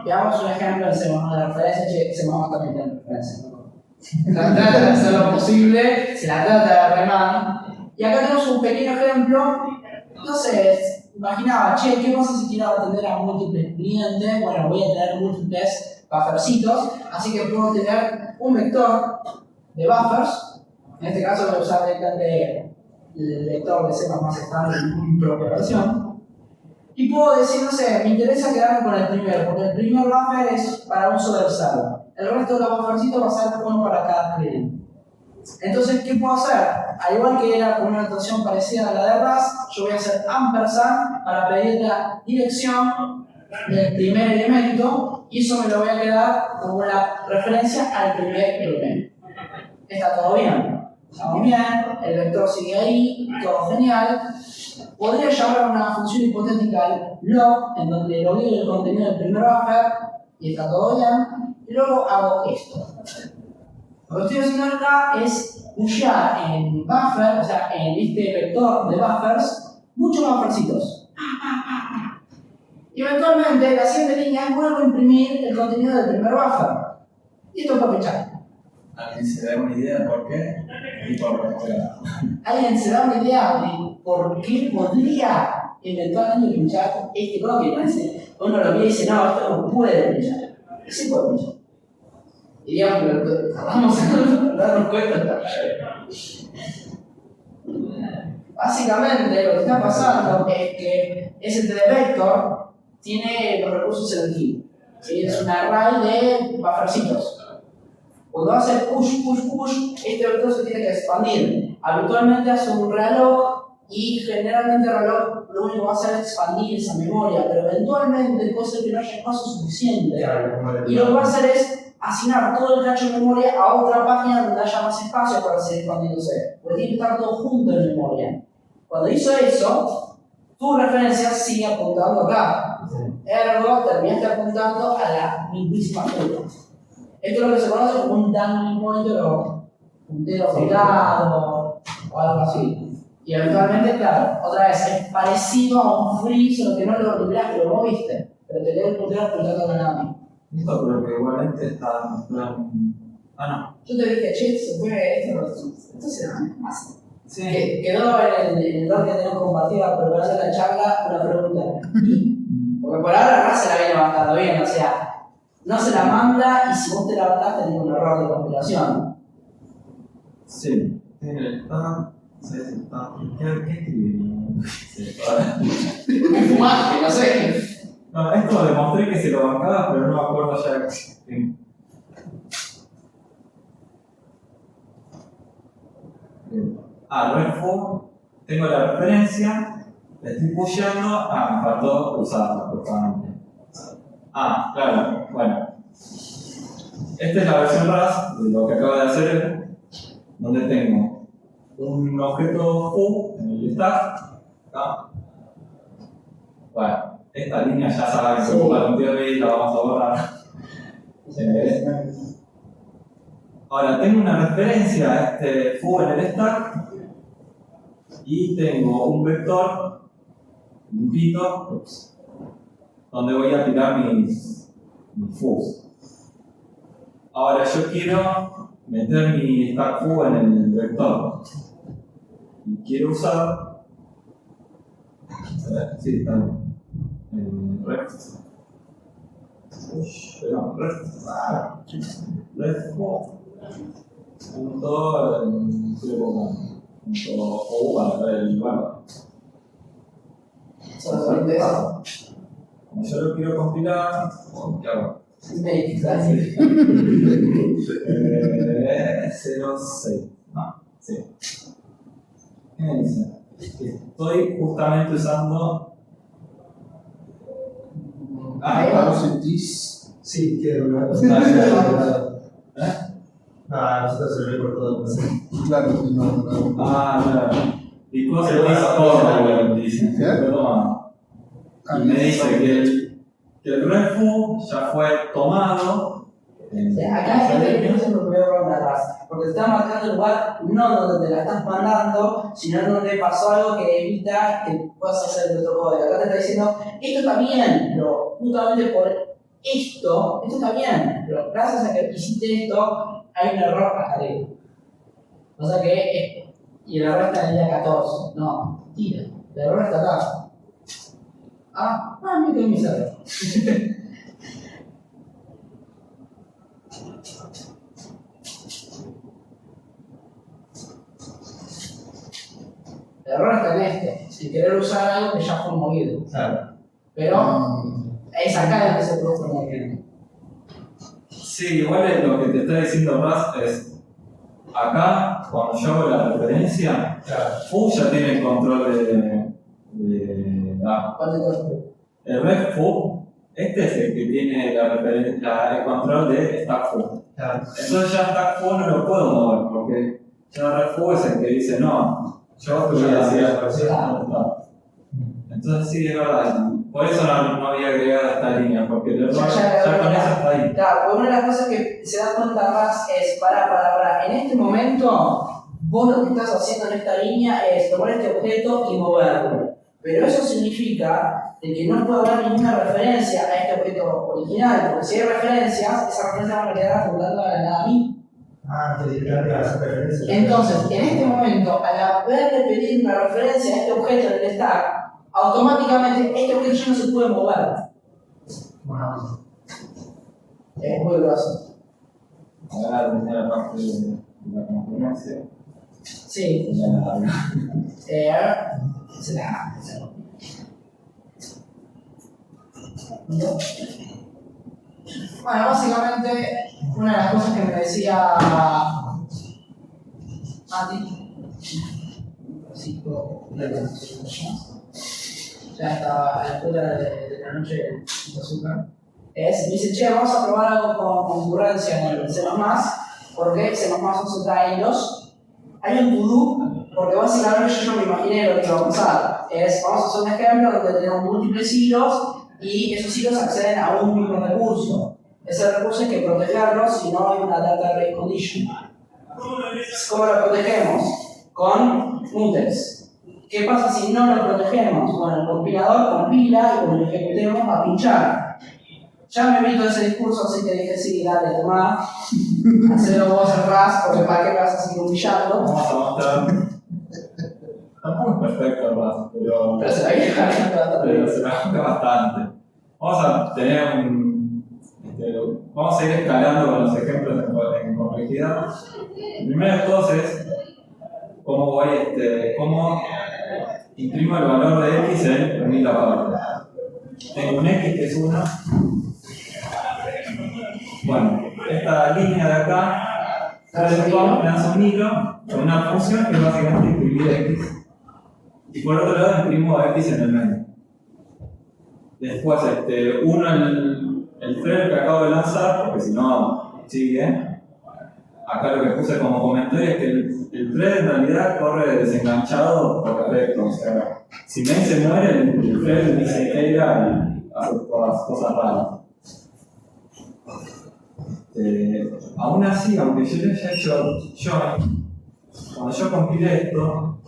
veamos un ejemplo de la referencia, que se llama también la referencia. Trata de hacer lo posible, se la trata de remar. Y acá tenemos un pequeño ejemplo. Entonces, imaginaba, che, ¿qué pasa si quiero atender a múltiples clientes? Bueno, voy a tener múltiples buffercitos, así que puedo tener un vector de buffers. En este caso voy a usar directamente el vector de C++ estándar en mi propia versión. Y puedo decir, no sé, me interesa quedarme con el primero, porque el primer buffer es para uso del server. El resto de los buffercitos va a ser uno para cada cliente. Entonces, ¿qué puedo hacer? Al igual que era con una notación parecida a la de Rust, yo voy a hacer ampersand para pedir la dirección del primer elemento y eso me lo voy a quedar como la referencia al primer elemento. Está todo bien. Estamos bien, el vector sigue ahí, todo genial. Podría llamar a una función hipotética log, en donde logueo el contenido del primer buffer y está todo bien. Y luego hago esto. Lo que estoy haciendo acá es pushear en buffer, o sea, en este vector de buffers, muchos buffercitos. Y eventualmente, la siguiente línea vuelvo a imprimir el contenido del primer buffer. Y esto es aprovechar. ¿Alguien se da una idea de por qué? Y por qué. ¿Alguien se da una idea de por qué podría eventualmente pinchar este código? Uno lo ve y dice, no, esto no puede pinchar. Sí puede pinchar. Y digamos que vamos a darnos cuenta. Básicamente lo que está pasando es que ese vector tiene los recursos en el heap. ¿Sí? Es un array de buffercitos. Cuando hace push, este vector se tiene que expandir. Habitualmente hace un realloc y generalmente el reloj lo único que va a hacer es expandir esa memoria, pero eventualmente puede ser que no haya espacio suficiente. Y lo que va a hacer es asignar todo el cacho de memoria a otra página donde haya más espacio para seguir expandiéndose, porque tiene que estar todo junto en memoria. Cuando hizo eso, tu referencia sigue apuntando acá. Ergo, terminaste apuntando a la mismísima fuga. Esto es lo que se conoce como un dangling pointer o puntero flotado o algo así. Y eventualmente, claro, otra vez, es parecido a un free, solo que no lo liberaste, lo moviste, pero te lee el puntero apuntando a la nave. Esto creo que igualmente está en plan. Ah, no. Yo te dije, che, se puede esto se da más. Sí. Quedó en el rol que tenemos compartido para preparar la charla una pregunta. Porque por ahora no se la viene mandando bien, o sea, no se la manda y si vos te la mandás tenés un error de compilación. Sí. ¿Qué escribí? ¿Qué fumaste? No sé. No, esto demostré que se lo bancaba, pero no me acuerdo ya. Refo, tengo la referencia, la estoy pushando, me faltó usarla, por favor. Claro, bueno. Esta es la versión RAS de lo que acaba de hacer él, donde tengo un objeto foo en el stack, ¿no? Bueno, esta línea ya saben que se ocupa un theory, la vamos a borrar. Ahora, tengo una referencia a este foo en el stack y tengo un vector limpito donde voy a tirar mis foos. Ahora yo quiero meter mi stack foo en el vector y quiero usar. Sí, está bien. Ref. No, ref. Punto para el lugar. Como yo lo quiero compilar, ¿qué hago? 06. No, sí. ¿Qué me dice? Estoy justamente usando. Sí, quiero ver. Nosotros se lo por todo. Claro, no. Claro. Because it is all, dice. Perdón. Y me dice que el refu ya fue tomado. Acá hay gente que no se me puede ver una raza, porque te está marcando el lugar no donde te la estás mandando, sino donde pasó algo que evita que puedas hacer el otro código. Acá te está diciendo, esto está bien, pero justamente por esto está bien, pero gracias a que hiciste esto, hay un error acá arriba. O sea que, y el error está en el día 14. No, tira, el error está acá. Me quedé mi cerro. El error está en este, sin querer usar algo que ya fue movido. Claro. Pero es acá donde se produce el movimiento. Sí, igual lo que te está diciendo Raz es, acá, cuando yo hago la referencia, foo ya tiene el control de ¿Cuál de todos? el ref foo, este es el que tiene el control de stack foo. Entonces ya stack foo no lo puedo mover, porque ya ref foo es el que dice, no, yo te voy a decir la versión. Entonces sí, es verdad. Por eso no había agregado esta línea, porque el error ya con eso está ahí. Claro, una de las cosas que se da cuenta más es, para, en este momento, vos lo que estás haciendo en esta línea es tomar este objeto y moverlo. Pero eso significa de que no puede haber ninguna referencia a este objeto original, porque si hay referencias, esas referencias van a quedar apuntando a la nada misma. Entonces, en este momento, al haberle pedido una referencia a este objeto en el stack, automáticamente este objeto ya no se puede mover. Bueno. Es muy grosso. Ahora tenía la parte de la concurrencia. Sí. Bueno, básicamente, una de las cosas que me decía Mati, 5 ya estaba a la altura de la noche de azúcar. Dice, che, vamos a probar algo con concurrencia en el C++, porque C++ usa hilos. Hay un to-do, porque básicamente yo no me imaginé lo que iba a pasar. Vamos a hacer un ejemplo donde tenemos múltiples hilos y esos hilos acceden a un mismo recurso. Ese recurso hay que protegerlo si no hay una data rate condition. ¿Cómo lo protegemos? Con mutex. ¿Qué pasa si no lo protegemos? Bueno, el compilador compila y cuando lo ejecutemos va a pinchar. Ya me evito ese discurso, así que dije, sí, dale, tomá, hacelo vos el RAS, porque para qué vas a seguir humillando. Vamos a mostrar. Tampoco es perfecto el RAS, pero se la viene cambiando pero se baja bastante. Vamos a tener vamos a ir escalando con los ejemplos en complejidad. Primero de todos es cómo imprimo el valor de x en mil aparte. Tengo un x que es 1. Bueno, esta línea de acá me lanza un hilo con una función que es básicamente imprimir x. Y por otro lado imprimo x en el medio. Después el thread que acabo de lanzar, porque si no sigue. Acá lo que puse como comentario es que el thread en realidad corre desenganchado por defecto. O sea, si main se muere, el thread ni se integra y hace todas cosas raras. Aún así, aunque yo le haya hecho join, cuando yo compile esto,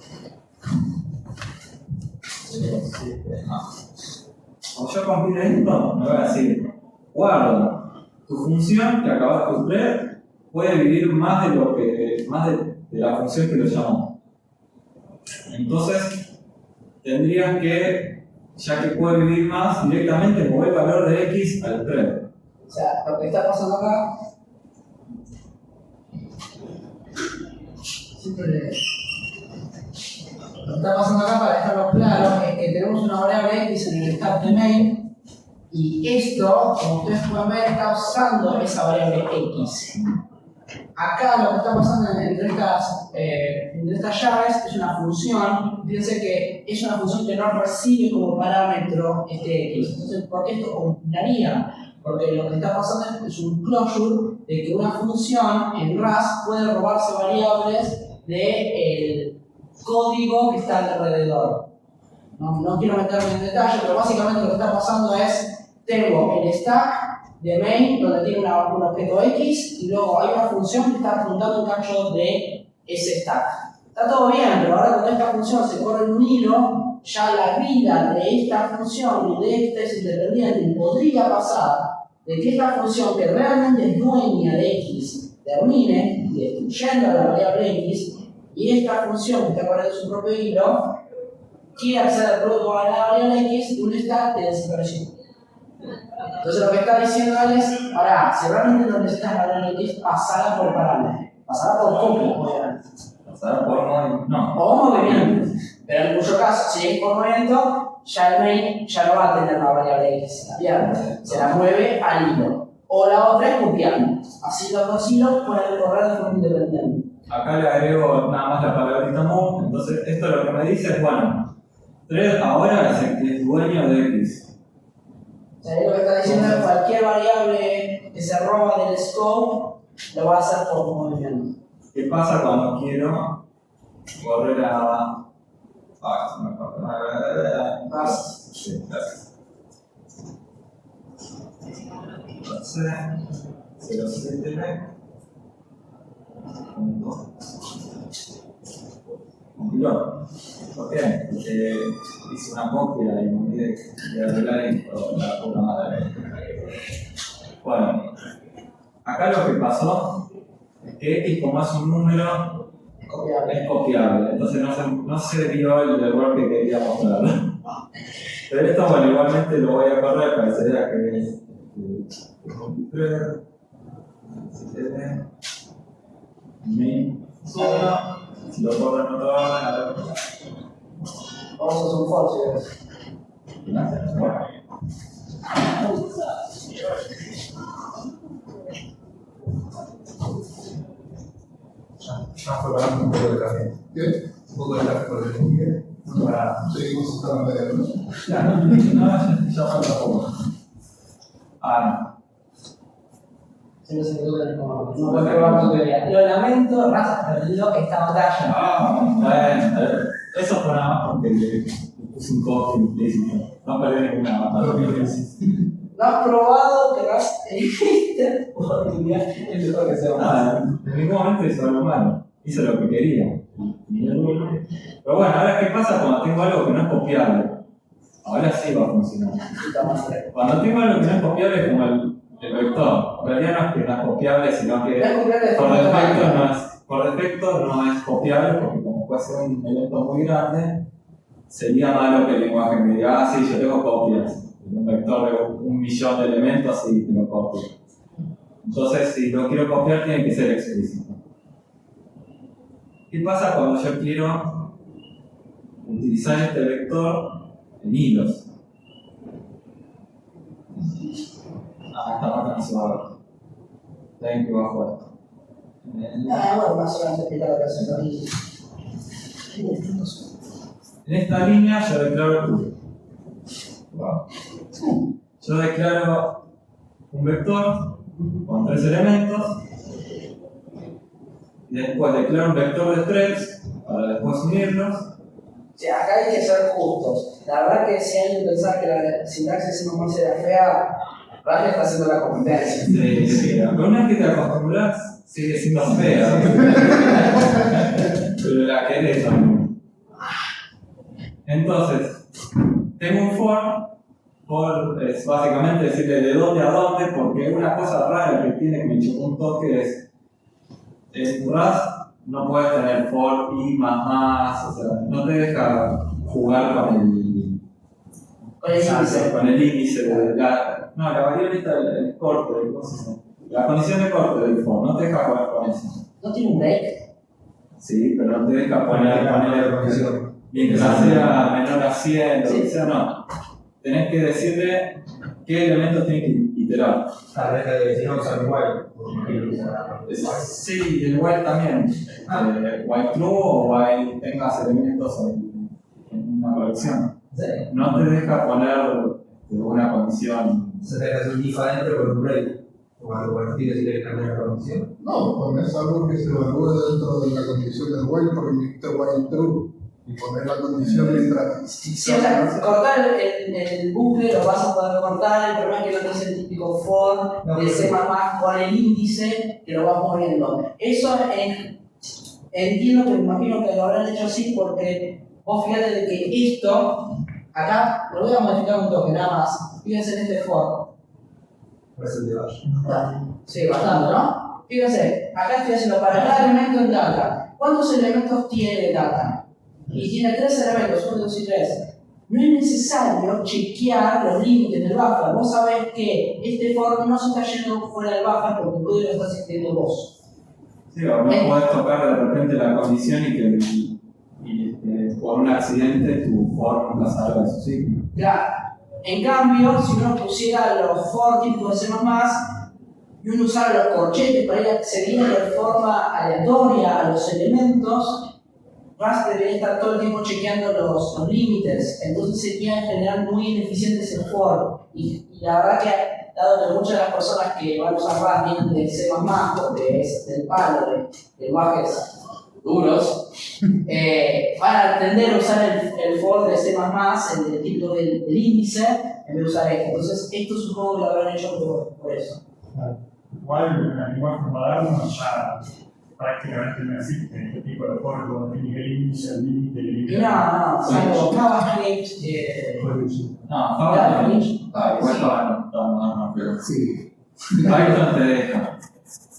me va a decir, guarda, tu función que acabas de thread puede vivir más de la función que lo llamó. Entonces, tendrías que, ya que puede vivir más, directamente mover el valor de x al thread. O sea, lo que está pasando acá, lo que está pasando acá, para dejarlo claro, es que tenemos una variable x en el stack de main y esto, como ustedes pueden ver, está usando esa variable x. Acá lo que está pasando entre estas llaves es una función. Fíjense que es una función que no recibe como parámetro este x. Entonces, ¿por qué esto compilaría? Porque lo que está pasando es un closure de que una función en RAS puede robarse variables del código que está alrededor. No quiero meterme en detalle, pero básicamente lo que está pasando es, tengo el stack de main donde tiene un objeto x y luego hay una función que está apuntando un cacho de ese stack. Está todo bien, pero ahora cuando esta función se corre en un hilo, ya la vida de esta función y de este independiente podría pasar de que esta función que realmente es dueña de x termine destruyendo la variable x y esta función que está corriendo su propio hilo quiere acceder luego a la variable x de un stack de desapareció. Entonces lo que está diciendo él es, ahora, si realmente no necesitas la variable x, pasará por parámetro, pasará por copia, obviamente. Pasará por movimiento, no. O movimiento. Pero en cuyo caso, si es por movimiento, ya el main ya no va a tener la variable x, la pierde, se la mueve al hilo. O la otra es copiando. Así los dos hilos pueden correr de forma independiente. Acá le agrego nada más la palabrita move, entonces esto lo que me dice es, bueno, thread ahora es el que es dueño de x. O sea, ahí lo que está diciendo es cualquier variable que se roba del scope lo va a hacer por movimiento. ¿Qué pasa cuando quiero correr a... Sí, gracias. Entonces, 0,7 compiló. ¿Por qué? Porque hice una copia y me olvidé de arreglar esto, la puta madre. Bueno, acá lo que pasó es que x, como es un número, es copiable, entonces no se dio el error que quería mostrar. Pero esto, bueno, igualmente lo voy a correr, parecería que es 7 solo, si lo corro en otro orden, a ver. Vamos a hacer un for, si ves. Gracias. Bueno. Ya fue parando un poco de camino. ¿Qué? un poco de tráfico de Google. Seguimos estando medio, ¿no? Claro, no, ya falta poco. Se nos quedó como. No puedo probar tu teoría. Lo lamento, Raza perdido esta batalla. Bueno, eso fue nada más porque le puse un coche implícito. No perdí ninguna batalla. No has probado que Raza esta oportunidad es mejor que sea más. En ningún momento hizo algo malo. Hizo lo que quería. Pero bueno, ahora ¿qué pasa cuando tengo algo que no es copiable? Ahora sí va a funcionar. Cuando tengo algo que no es copiable, como el vector, en realidad no es que no es copiable, sino que por defecto no es copiable, porque como puede ser un elemento muy grande, sería malo que el lenguaje me diga, sí, yo tengo copias. Un vector de 1.000.000 de elementos, sí, te lo copio. Entonces, si lo quiero copiar, tiene que ser explícito. ¿Qué pasa cuando yo quiero utilizar este vector en hilos? Esta parte no se va a ver. Está bien que bajo esto. Bueno, más o menos explicar lo que hacen los niños. En esta línea yo declaro Yo declaro un vector con 3 elementos y después declaro un vector de threads para después unirlos. Sí, acá hay que ser justos. La verdad que si alguien pensaba que la sintaxis de C++ era fea, Rafa está haciendo la competencia. Sí, pero una vez que te acostumbras, sigue siendo fea. Pero la querés también. Entonces, tengo un for es básicamente decirle de dónde a dónde, porque una cosa rara que tiene que me chocó un toque es en Rust no puedes tener for y más, o sea, no te deja jugar con el índice de la variable está el corte, la condición de corte del for, no te deja jugar con eso. ¿No tiene un break? Sí, pero no te deja poner la condición. Mientras sea menor a 100, o sea, no. Tenés que decirle qué elementos tiene que iterar. Si no usar igual. Sí, el while también. While true o while tengas elementos en una colección. Sí. No te deja poner una condición. Se te deja un if adentro con un break. Cuando tienes que cambiar la condición. No, pones algo que se evalúe dentro de la condición del while, porque dijiste while true. Y poner la condición mientras. Sí, o sea, cortar el bucle lo vas a poder cortar, el problema es que no es el típico for de C++ con el índice que lo vas moviendo. Eso entiendo que me imagino que lo habrán hecho así porque vos fíjate de que esto, acá lo voy a modificar un toque nada más, fíjense en este for. Sí, bastante, ¿no? Fíjense, acá estoy haciendo para cada elemento en data. ¿Cuántos elementos tiene data? Y tiene 3 elementos, 1, 2 y 3. No es necesario chequear los límites del buffer. Vos sabés que este for no se está yendo fuera del buffer porque tú lo estás escribiendo vos. Sí, o no podés tocar de repente la condición y por un accidente tu for nunca salga de su ciclo. Claro. En cambio, si uno pusiera los for típicos de C++ y uno usara los corchetes para ir accediendo de forma aleatoria a los elementos, Rust debería estar todo el tiempo chequeando los límites, entonces sería en general muy ineficiente ese for. Y la verdad que, dado que muchas de las personas que van a usar Rust vienen de C++, porque es del palo de lenguajes duros, van a tender a usar el for de C++, el típico del índice, en vez de usar este. Entonces, esto supongo que lo habrán hecho por eso. Igual en el lenguaje moderno ya prácticamente no existe este tipo de for donde tiene el índice, el límite, No, salvo JavaScript. Pero Sí. Python te deja.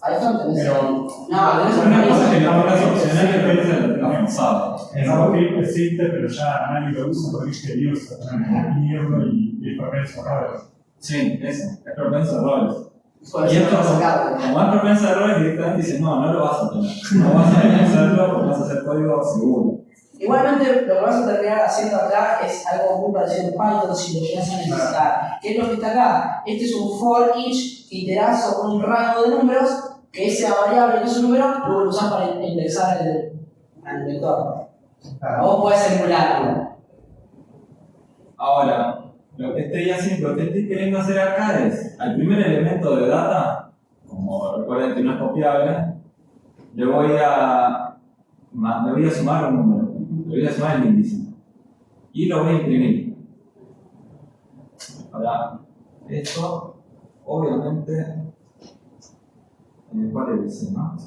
Python tenés. Pero No, tenés Una cosa que una no es opcional es que te lo tengas forzado. el JavaScript existe, pero ya nadie lo usa porque es tedioso definirlo y es propenso a errores. Sí, eso, es propenso a errores. Por Y eso esto, no sacarlo. como es propenso a errores, directamente dicen, no lo vas a tener. No vas a tener que hacerlo porque vas a hacer código seguro. Igualmente, lo que vas a terminar haciendo acá es algo muy parecido en Python si lo llegas a necesitar. ¿Qué es lo que está acá? Este es un for each que iterás sobre un rango de números, que esa variable que es un número, luego lo usas para indexar al vector. Vos podés emularlo. Ahora, lo que estoy queriendo hacer acá es, al primer elemento de data, como recuerden que no es copiable, le voy a sumar un número, le voy a sumar el índice y lo voy a imprimir. Ahora, esto, obviamente, ¿cuál es ese, no?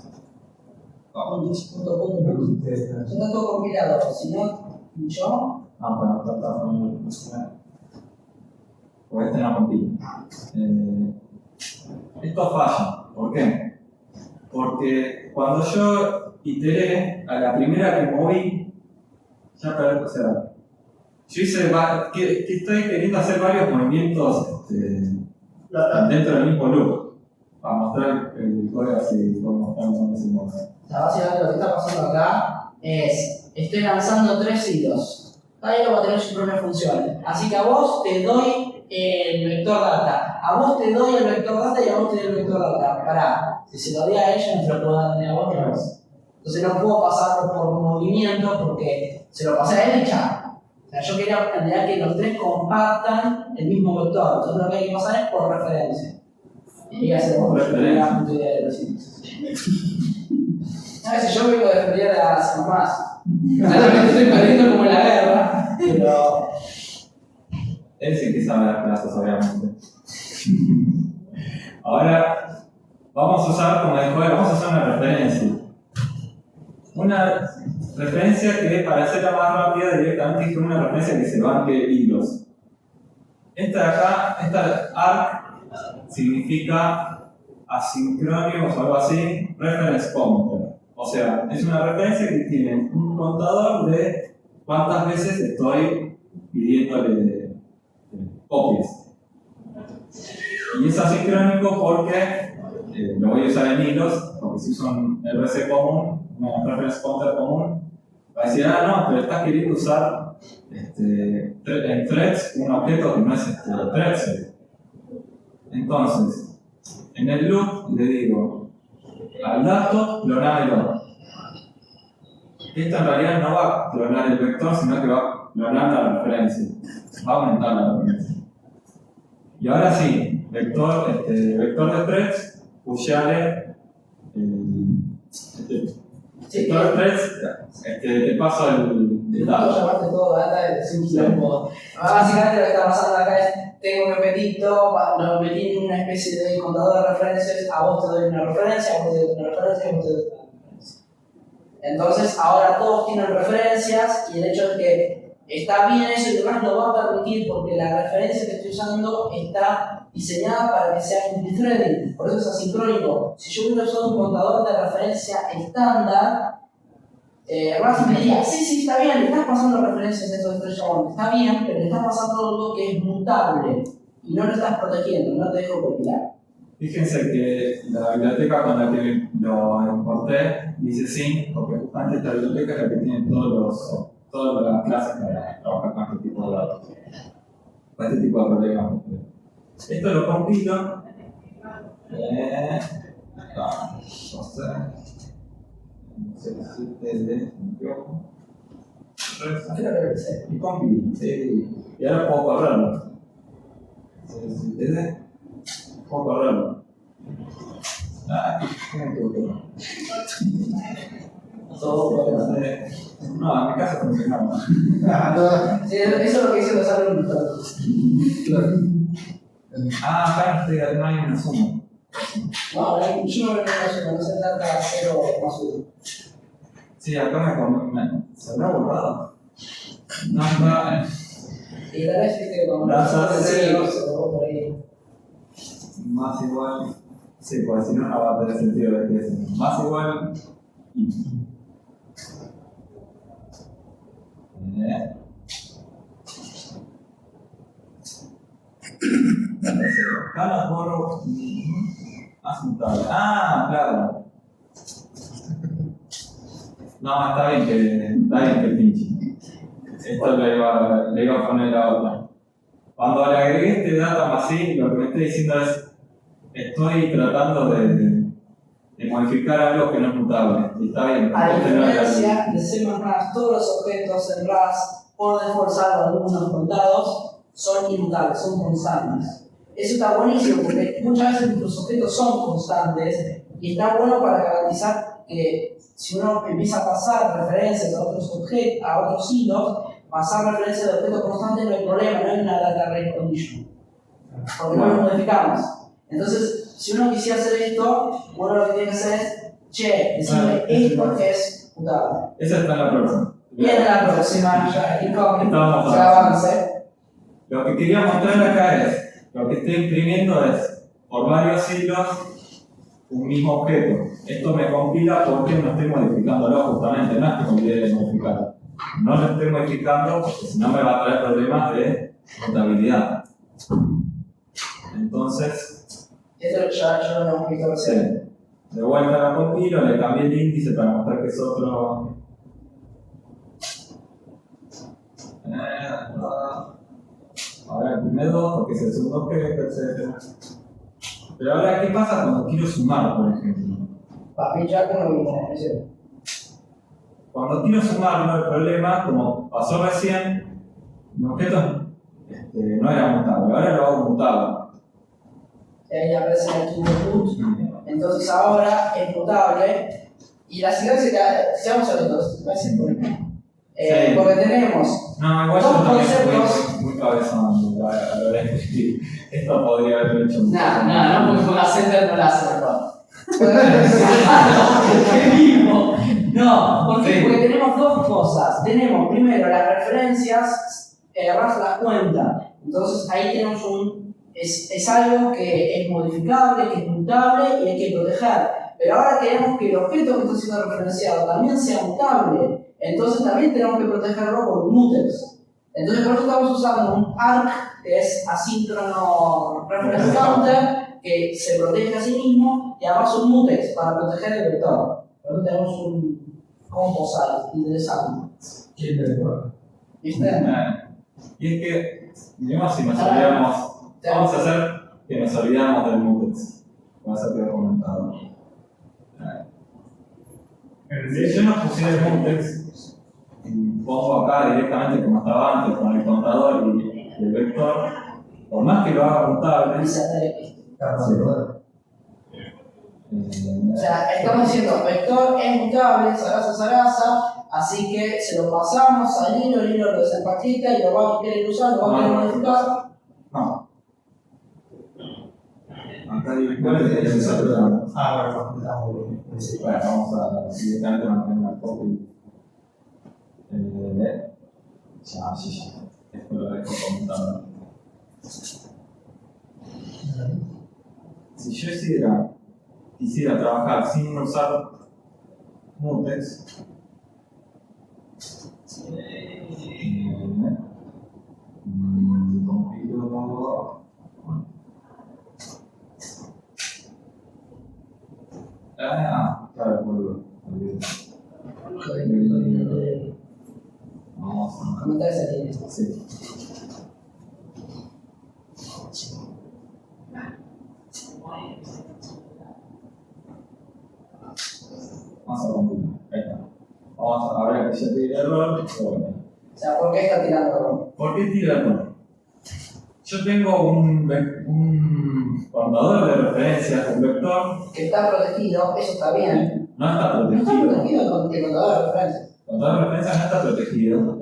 Punto. Ya está todo compilado, si no, yo. Bueno, porque este no compila. Esto falla. ¿Por qué? Porque cuando yo iteré a la primera que moví, ya perdí, o sea, yo hice que estoy queriendo hacer varios movimientos dentro del mismo loop. Para mostrar el código así, podemos mostrar cómo se mueve. Básicamente lo que está pasando acá es, estoy lanzando 3 hilos. Cada hilo va a tener sus propias funciones. Así que a vos te doy el vector data, a vos te doy el vector data y a vos te doy el vector data. Pará, si se lo di a ella, no te lo puedo dar ni a vos ni a vos. Entonces no puedo pasarlo por movimiento porque se lo pasé a él y ya. O sea, yo quería plantear que los 3 compartan el mismo vector. Entonces lo que hay que pasar es por referencia. Y hacer por referencia. A veces yo vengo a defender a las mamás. Claramente estoy perdiendo como en la guerra, pero. Él sí que sabe dar clases, obviamente. Ahora, vamos a usar, como dijo él, vamos a usar una referencia. Una referencia que, para hacerla más rápida, directamente es una referencia que se banque hilos. Esta de acá, esta arc, significa asincrónicos o algo así, reference counter. O sea, es una referencia que tiene un contador de cuántas veces estoy pidiéndole copias. Y es asincrónico porque lo voy a usar en hilos, porque si uso un RC común, una reference counter común, va a decir, no, pero estás queriendo usar en threads un objeto que no es threadset. Entonces, en el loop le digo, al dato, clonámelo. Esto en realidad no va a clonar el vector, sino que va a clonar la referencia. Va a aumentar la referencia. Y ahora sí, vector de threads, pusheale vector de threads, te paso el dato. Llamarte todo data es un quilombo. Básicamente lo que está pasando acá es, tengo un repetito, lo metí en una especie de contador de referencias, a vos te doy una referencia, a vos te doy una referencia, a vos te doy una referencia. Entonces ahora todos tienen referencias y el hecho de que está bien eso y demás lo va a permitir porque la referencia que estoy usando está diseñada para que sea multithreading, por eso es asincrónico. Si yo hubiera usado un contador de referencia estándar, Rafa me diría, sí, está bien, le estás pasando referencias a esos 3 llamones, está bien, pero le estás pasando algo que es mutable y no lo estás protegiendo, no te dejo compilar. Fíjense que la biblioteca con la que lo importé dice sí, porque justamente esta biblioteca es la que tiene todas las clases para trabajar con este tipo de datos, para este tipo de problemas. Esto lo compilo. Y compilo. Y ahora puedo correrlo. Puedo correrlo. ¿Qué me equivoqué? No, en mi casa funcionaba. Sí, eso es lo que dicen los alumnos. Claro. Acá no hay una suma. No, yo no veo una no se trata 0 más 1. Sí, acá se habrá borrado. No, está. Y la vez que cuando se borró por ahí. Más igual. Sí, porque si no, no va a tener sentido de que es más igual. Acá las borro. Apuntable. Claro. No, está bien que pinche. Esto le iba a poner la otra. Cuando le agregué este data más sí, lo que me estoy diciendo es estoy tratando de modificar algo que no es mutable. Y está bien. A porque no es la- diferencia de C++, todos los objetos en RAS, por default salvo algunos contados, son inmutables, son constantes. Eso está buenísimo porque muchas veces los objetos son constantes y está bueno para garantizar que si uno empieza a pasar referencias a otros objetos, a otros hilos, pasar referencias de objetos constantes no hay problema, no hay una data rate condition. Porque no lo modificamos. Entonces, si uno quisiera hacer esto, uno lo que tiene que hacer es, decirle esto que es mutable. Esa está en la próxima. Viene la próxima, ya, Estamos ya avance. Lo que quería mostrar acá es, lo que estoy imprimiendo es, por varios hilos, un mismo objeto. Esto me compila porque no estoy modificándolo justamente, no es que olvide modificarlo. No lo estoy modificando porque si no me va a traer problemas de mutabilidad. Entonces, Esto ya lo hemos visto recién. de vuelta lo compilo, le cambié el índice para mostrar que es otro. Ahora imprime 2 porque es el segundo objeto, etc. Pero ahora, ¿qué pasa cuando quiero sumar, por ejemplo? Papi ya con lo mismo, Cuando quiero sumar, no hay problema, como pasó recién, mi objeto no era mutable, ahora lo hago mutable. Ahí aparece el archivo root. Entonces ahora es mutable. Y la sintaxis, seamos honestos, va a ser por ejemplo. Sí. Porque tenemos No, igual dos yo también conceptos. fui muy cabezón a la hora de escribir. Esto podría haberlo hecho. No, porque con Acenter no la hace mejor. ¿Qué mismo? No, porque tenemos dos cosas. Tenemos primero las referencias, RAS las cuenta. Entonces ahí tenemos es algo que es modificable, que es mutable y hay que proteger. Pero ahora queremos que el objeto que está siendo referenciado también sea mutable. Entonces también tenemos que protegerlo con mutex. Entonces por eso estamos usando un ARC, que es asíncrono reference counter, que se protege a sí mismo, y además un mutex para proteger el vector. Por eso tenemos un composite interesante. ¿Quién te recuerda? ¿Viste? Y es que, digamos, si nos olvidamos, vamos a hacer que nos olvidamos del mutex. Vas a quedar comentado. Si yo no pusiera el mutex, y pongo acá directamente como estaba antes con el contador y el vector, por más que lo haga mutable, O sea, estamos diciendo, vector es mutable, Sarasa, así que se lo pasamos al hilo, el hilo lo desempaqueta y lo va a querer usar, lo va a querer modificar. no. Acá directamente es esa otra. Bueno, estamos bien. Bueno, vamos a directamente mantener una copy. Ya. Esto lo dejo comentado. Si yo quisiera trabajar sin usar mutex, compilo. Claro, vuelvo. Vamos a Comentar esa línea. sí. Vamos a compilar. Ahí está. Vamos a ver que ya tiene error. Bueno. O sea, ¿por qué está tirando error? ¿Por qué tira error? Yo tengo un contador de referencias, un vector, Que está protegido, eso está bien. no está No está protegido. protegido el contador de referencias. El contador de referencias no está protegido. No,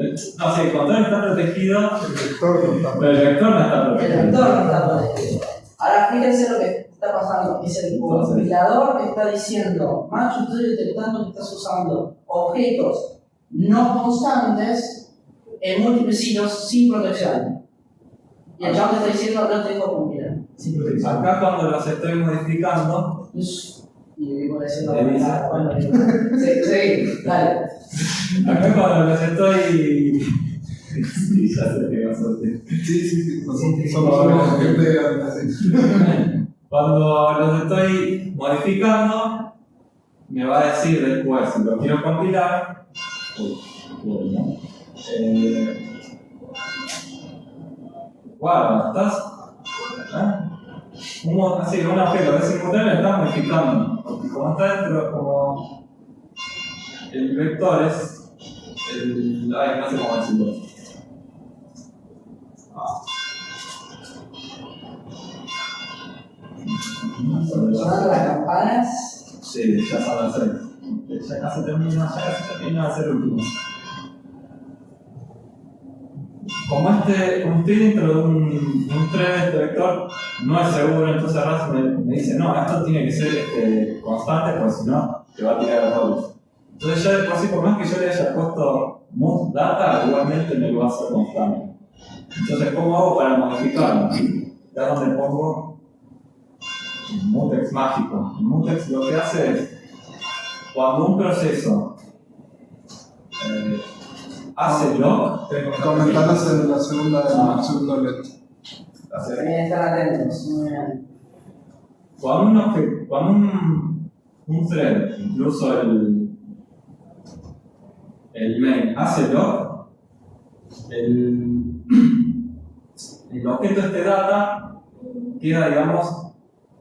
sí, el contador está protegido, El vector no está. pero el vector no está El protegido. vector no está protegido. Ahora fíjense lo que está pasando. Es el compilador que está diciendo, macho, estoy detectando que estás usando objetos no constantes en múltiples hilos sin protección. Y el chabón te está diciendo, no tengo compilar. Sin protección. Acá cuando los estoy modificando, Y vivo diciendo, ¿Te dice? bueno, sí, dale. acá cuando los estoy... Sí, ya sé que vas a hacer. Sí. Somos gente así. Cuando los estoy modificando, me va a decir después si lo quiero compilar. Guarda, ¿estás? un objeto que es inmutable está modificando. Porque como está dentro, como el vector es ay, no sé cómo decirlo. Sonando las campanas. Sí, ya son las 6. Ya casi termina de hacer el último. Como estoy dentro de un tren de este vector, no es seguro, entonces Raz me dice, no, esto tiene que ser constante, porque si no, te va a tirar errores. Entonces ya de por sí, por más que yo le haya puesto move data, igualmente me lo va a hacer constante. Entonces, ¿cómo hago para modificarlo? Ya donde pongo el mutex mágico. El mutex lo que hace es, cuando un proceso hace lock, Comentanos en la segunda letra. También están atentos. Muy bien. cuando un thread, incluso el main, hace lock, el objeto este data queda, digamos,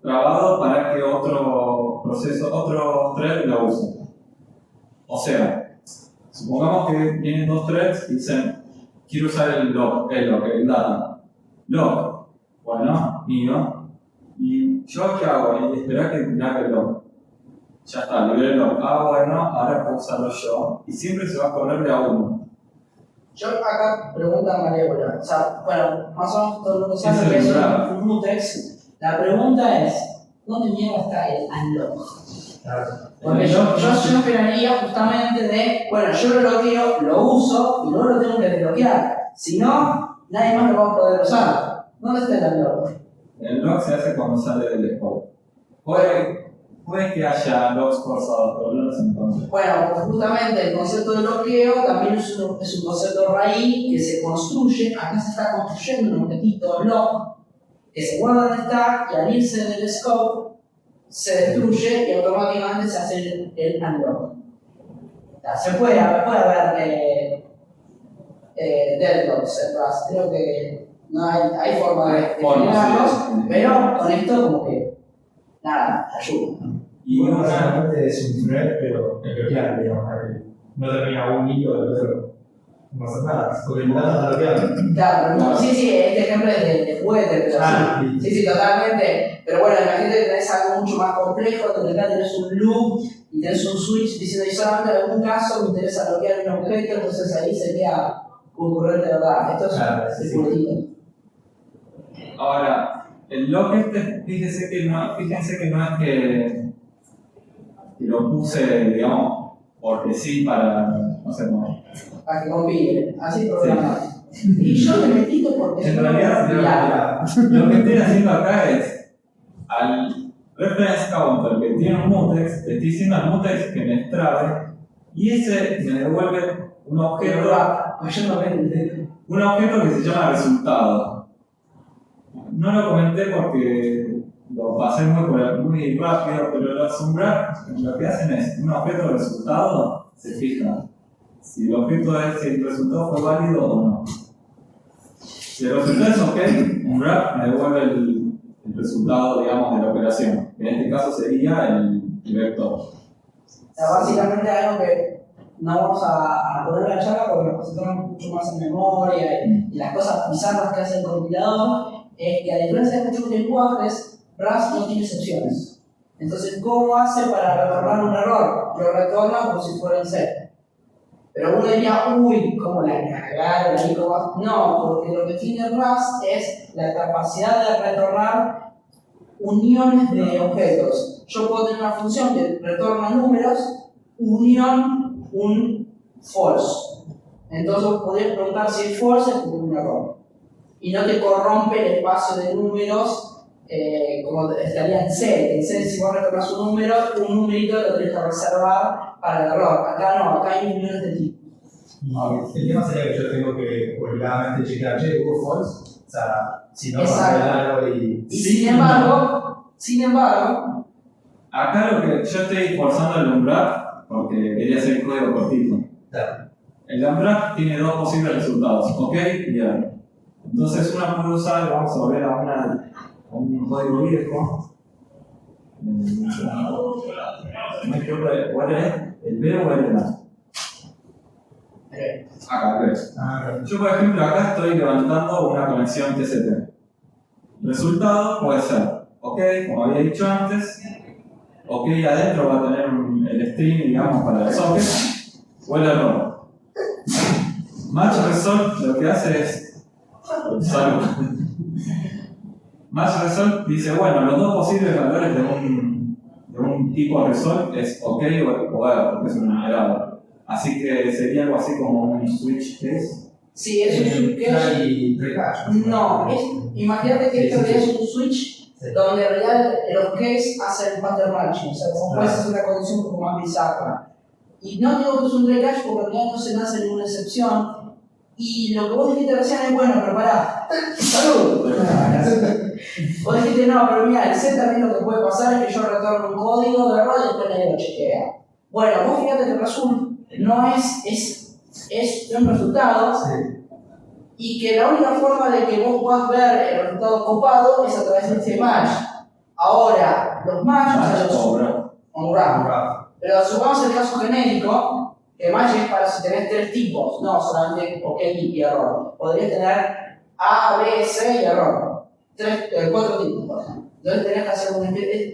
trabado para que otro thread lo use. O sea, supongamos que vienen dos threads y dicen, quiero usar el data. Lock, bueno, mío. ¿Y yo qué hago? Y esperar que me haga el lock. Ya está, libre el lock. Bueno, ahora puedo usarlo yo. Y siempre se va a correr de a uno. Yo acá pregunta malévola. O sea, bueno, más o menos todo lo que Sí, sabe que es sí, un mutex. La pregunta es, ¿dónde mierda está el unlock? Porque yo esperaría justamente de, bueno, yo lo bloqueo, lo uso y luego lo tengo que desbloquear. Si no, nadie más lo va a poder usar. ¿Dónde está el unlock? El lock se hace cuando sale del scope. Puede que haya locks forzados, pero no los entonces. Bueno, pues justamente el concepto de bloqueo también es un concepto raíz que se construye. Acá se está construyendo un objetito lock que se guarda en el stack y al irse del scope se destruye y automáticamente se hace el unlock. O sea, se puede haber deadlocks en Rust. Creo que no hay forma de generarlos, sí. pero con esto como que nada, ayuda. Y Bueno, una, básicamente es un thread, pero en bloquear, digamos, no termina un hilo del otro. No pasa nada, porque el data está bloqueado. Claro, pero sí, este ejemplo es de juguete, pero sí, totalmente. Pero bueno, imagínate que tenés algo mucho más complejo, donde acá tenés un loop y tenés un switch diciendo que solamente en algún caso me interesa bloquear un objeto, entonces ahí sería concurrente de verdad. Esto es Sí. juguetito. ahora, el lock fíjense que no es que lo puse, digamos, porque sí, para, no sé cómo. Para que compile, así programado. Y yo me metí porque En yo no realidad, voy a lo que estoy haciendo acá es, al reference counter que tiene un mutex, le estoy diciendo al mutex que me extrae, y ese me devuelve un objeto que se llama resultado. No lo comenté porque lo pasé muy rápido, pero los Umbrap lo que hacen es un objeto de resultado, se fija si el resultado fue válido o no. Si el resultado es ok, Umbrap me devuelve el resultado, digamos, de la operación. En este caso sería el vector. O sea, básicamente algo que no vamos a poner en la charla porque nos concentramos mucho más en memoria y las cosas bizarras que hace el compilador es que a diferencia de muchos lenguajes, Rust no tiene excepciones. Entonces, ¿cómo hace para retornar un error? Lo retorna como si fuera en C. Pero uno diría, uy, ¿cómo la cagaron ahí? No, porque lo que tiene Rust es la capacidad de retornar uniones de objetos. Yo puedo tener una función que retorna números, unión, un false. Entonces podrías preguntar si es false es porque es un error. Y no te corrompe el espacio de números como estaría en C. En C, si vos retornas un número, un numerito lo tenés que reservar para el error. Acá no, acá hay uniones de tipo. El tema sería que yo tengo que obligadamente chequear, hubo false. O sea, si no, Exacto. va a algo y. Y sin embargo, Acá lo que yo estoy forzando el Umbrap porque quería hacer el código cortito. Claro. El Umbrap tiene dos posibles resultados, ok y error. Entonces una puede usar, vamos a volver a una un código viejo. No me acuerdo cuál es, el B o el A. Acá, yo por ejemplo acá estoy levantando una conexión TCP. El resultado puede ser, ok, como había dicho antes, ok adentro va a tener el string, digamos, para el socket, o el error. Match result lo que hace es, salud. Match result dice, bueno, los dos posibles valores de un tipo result es ok o error, porque es un numerador. Así que sería algo así como un switch case. Sí, es un switch case. Y recash. No, imagínate que esto es un switch donde en realidad los case hacen pattern matching, o sea, como puedes hacer una condición un poco más bizarra. Y no digo que es un recache porque en realidad no se nace ninguna excepción. Y lo que vos dijiste recién es bueno, pero pará. ¡Salud! Vos dijiste no, pero mira, el C también lo que puede pasar es que yo retorno un código de error y después nadie lo chequea. Bueno, vos fíjate que el result no es un resultado. Sí. Y que la única forma de que vos puedas ver el resultado copado es a través de este match. Ahora, los match, o sea, los on graph. Pero supongamos el caso genérico, que match es para si tenés tres tipos, no solamente ok y error. Podrías tener A, B, C y error. Cuatro tipos, por ejemplo. Entonces tenés que hacer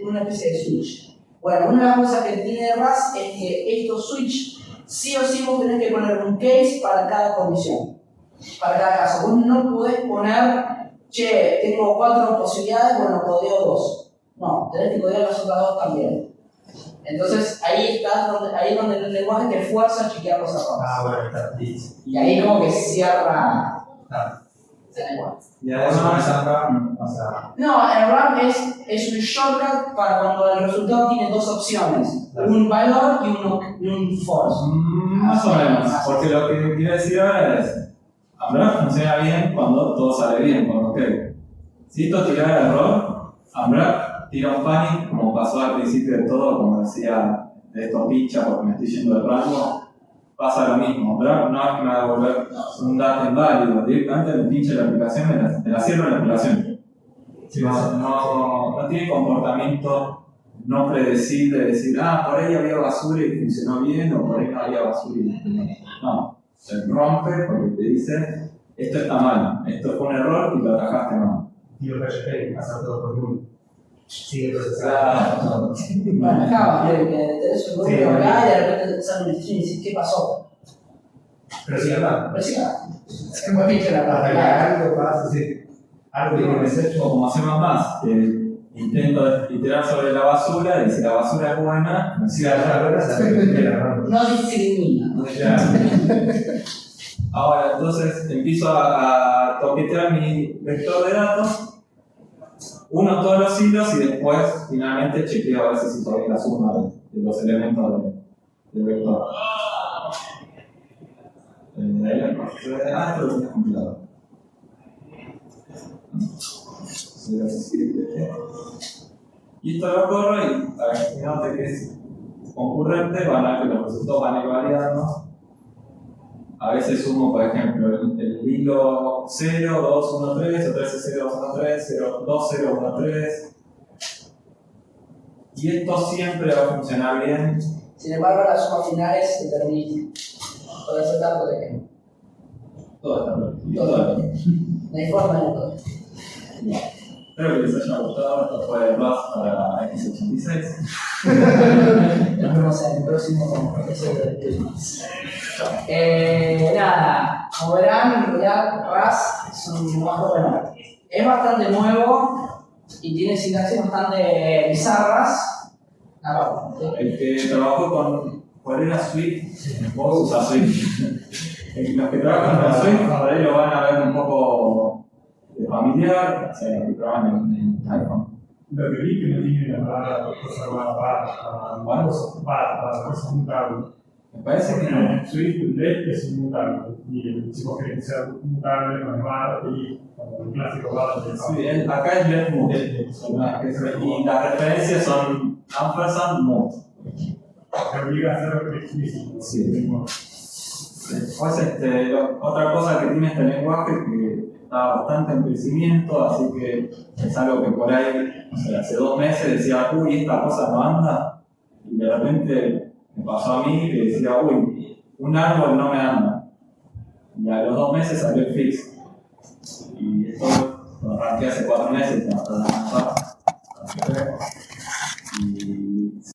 una especie de switch. Bueno, una de las cosas que tiene RAS es que estos switch, sí o sí vos tenés que poner un case para cada condición. Para cada caso, vos no podés poner, che, tengo 4 posibilidades, bueno, codeo 2. No, tenés que codear las otras 2 también. Entonces ahí es donde el lenguaje te fuerza a chequear los errores. Ah, bueno, está listo. Y ahí como que cierra el lenguaje. Y además No, el RAM es un shortcut para cuando el resultado tiene dos opciones, un valor y un false. Más o menos, porque lo que quiero decir ahora es, AMRAP funciona bien cuando todo sale bien, cuando ok. Si esto tirara error, AMRAP tira un panic, como pasó al principio de todo, como decía, de esto pincha porque me estoy yendo del rango, pasa lo mismo. AMRAP no es que me va a devolver un dato inválido, directamente me pincha la aplicación, me la cierro la aplicación. Sí, No tiene comportamiento no predecible de decir, por ahí había basura y funcionó bien, o por ahí no había basura y no. Se rompe porque te dice, esto está mal, esto fue un error y lo atajaste mal. Y lo PHP, pasar todo por Google. Sigue procesando. Bueno, acá, tenés un grupo acá y de repente te sale una institución y dices, ¿qué pasó? Pero sí, verdad. Pero sí, se puede pinchar la Hasta que pantalla. algo pasa, sí. Algo tiene que ser. O como hacemos más, que intento iterar sobre la basura y si la basura es buena, Si la verdad sabe que era raro. No discrimina. Ahora, entonces empiezo a toquetear mi vector de datos, uno todos los hilos y después finalmente chequeo a ver si todavía la suma de los elementos del vector. Esto lo tenía compilado. Y esto lo corro y para que se note que es concurrente, van a ver que los resultados van a ir variando. A veces sumo, por ejemplo, el hilo 0, 2, 1, 3, o 13, 0, 2, 1, 3, 0, 2, 0, 1, 3. Y esto siempre va a funcionar bien. Sin embargo, la suma final es determinista. Puede ser tanto de que Todo está bien. todo bien. No hay forma de todo. Espero que les haya gustado. Esto fue Rust para X86. Nos vemos en el próximo episodio de Christmas. Nada, como verán, en realidad Rust es un lenguaje bueno. Es bastante nuevo y tiene sintaxis bastante bizarras. El que trabajó con. ¿Cuál era Swift? Vos usás Swift. Los que trabajan con Swift, por ahí lo van a ver un poco familiar, o sea, los que trabajan en iPhone. Lo que vi que no tiene la palabra para cosas mutables. Me parece que no. En Swift el let es inmutable y si vos querés que sea mutable no es var y como el clásico var de Sí, acá es let mut. Y las referencias son ampersand mut. te obliga a hacer explícito. Sí. Después, otra cosa que tiene este lenguaje que está bastante en crecimiento, así que es algo que por ahí, no sé, hace 2 meses decía, uy, esta cosa no anda, y de repente me pasó a mí que decía, uy, un árbol no me anda. Y a los 2 meses salió el fix. Y esto lo arranqué hace 4 meses, hasta la y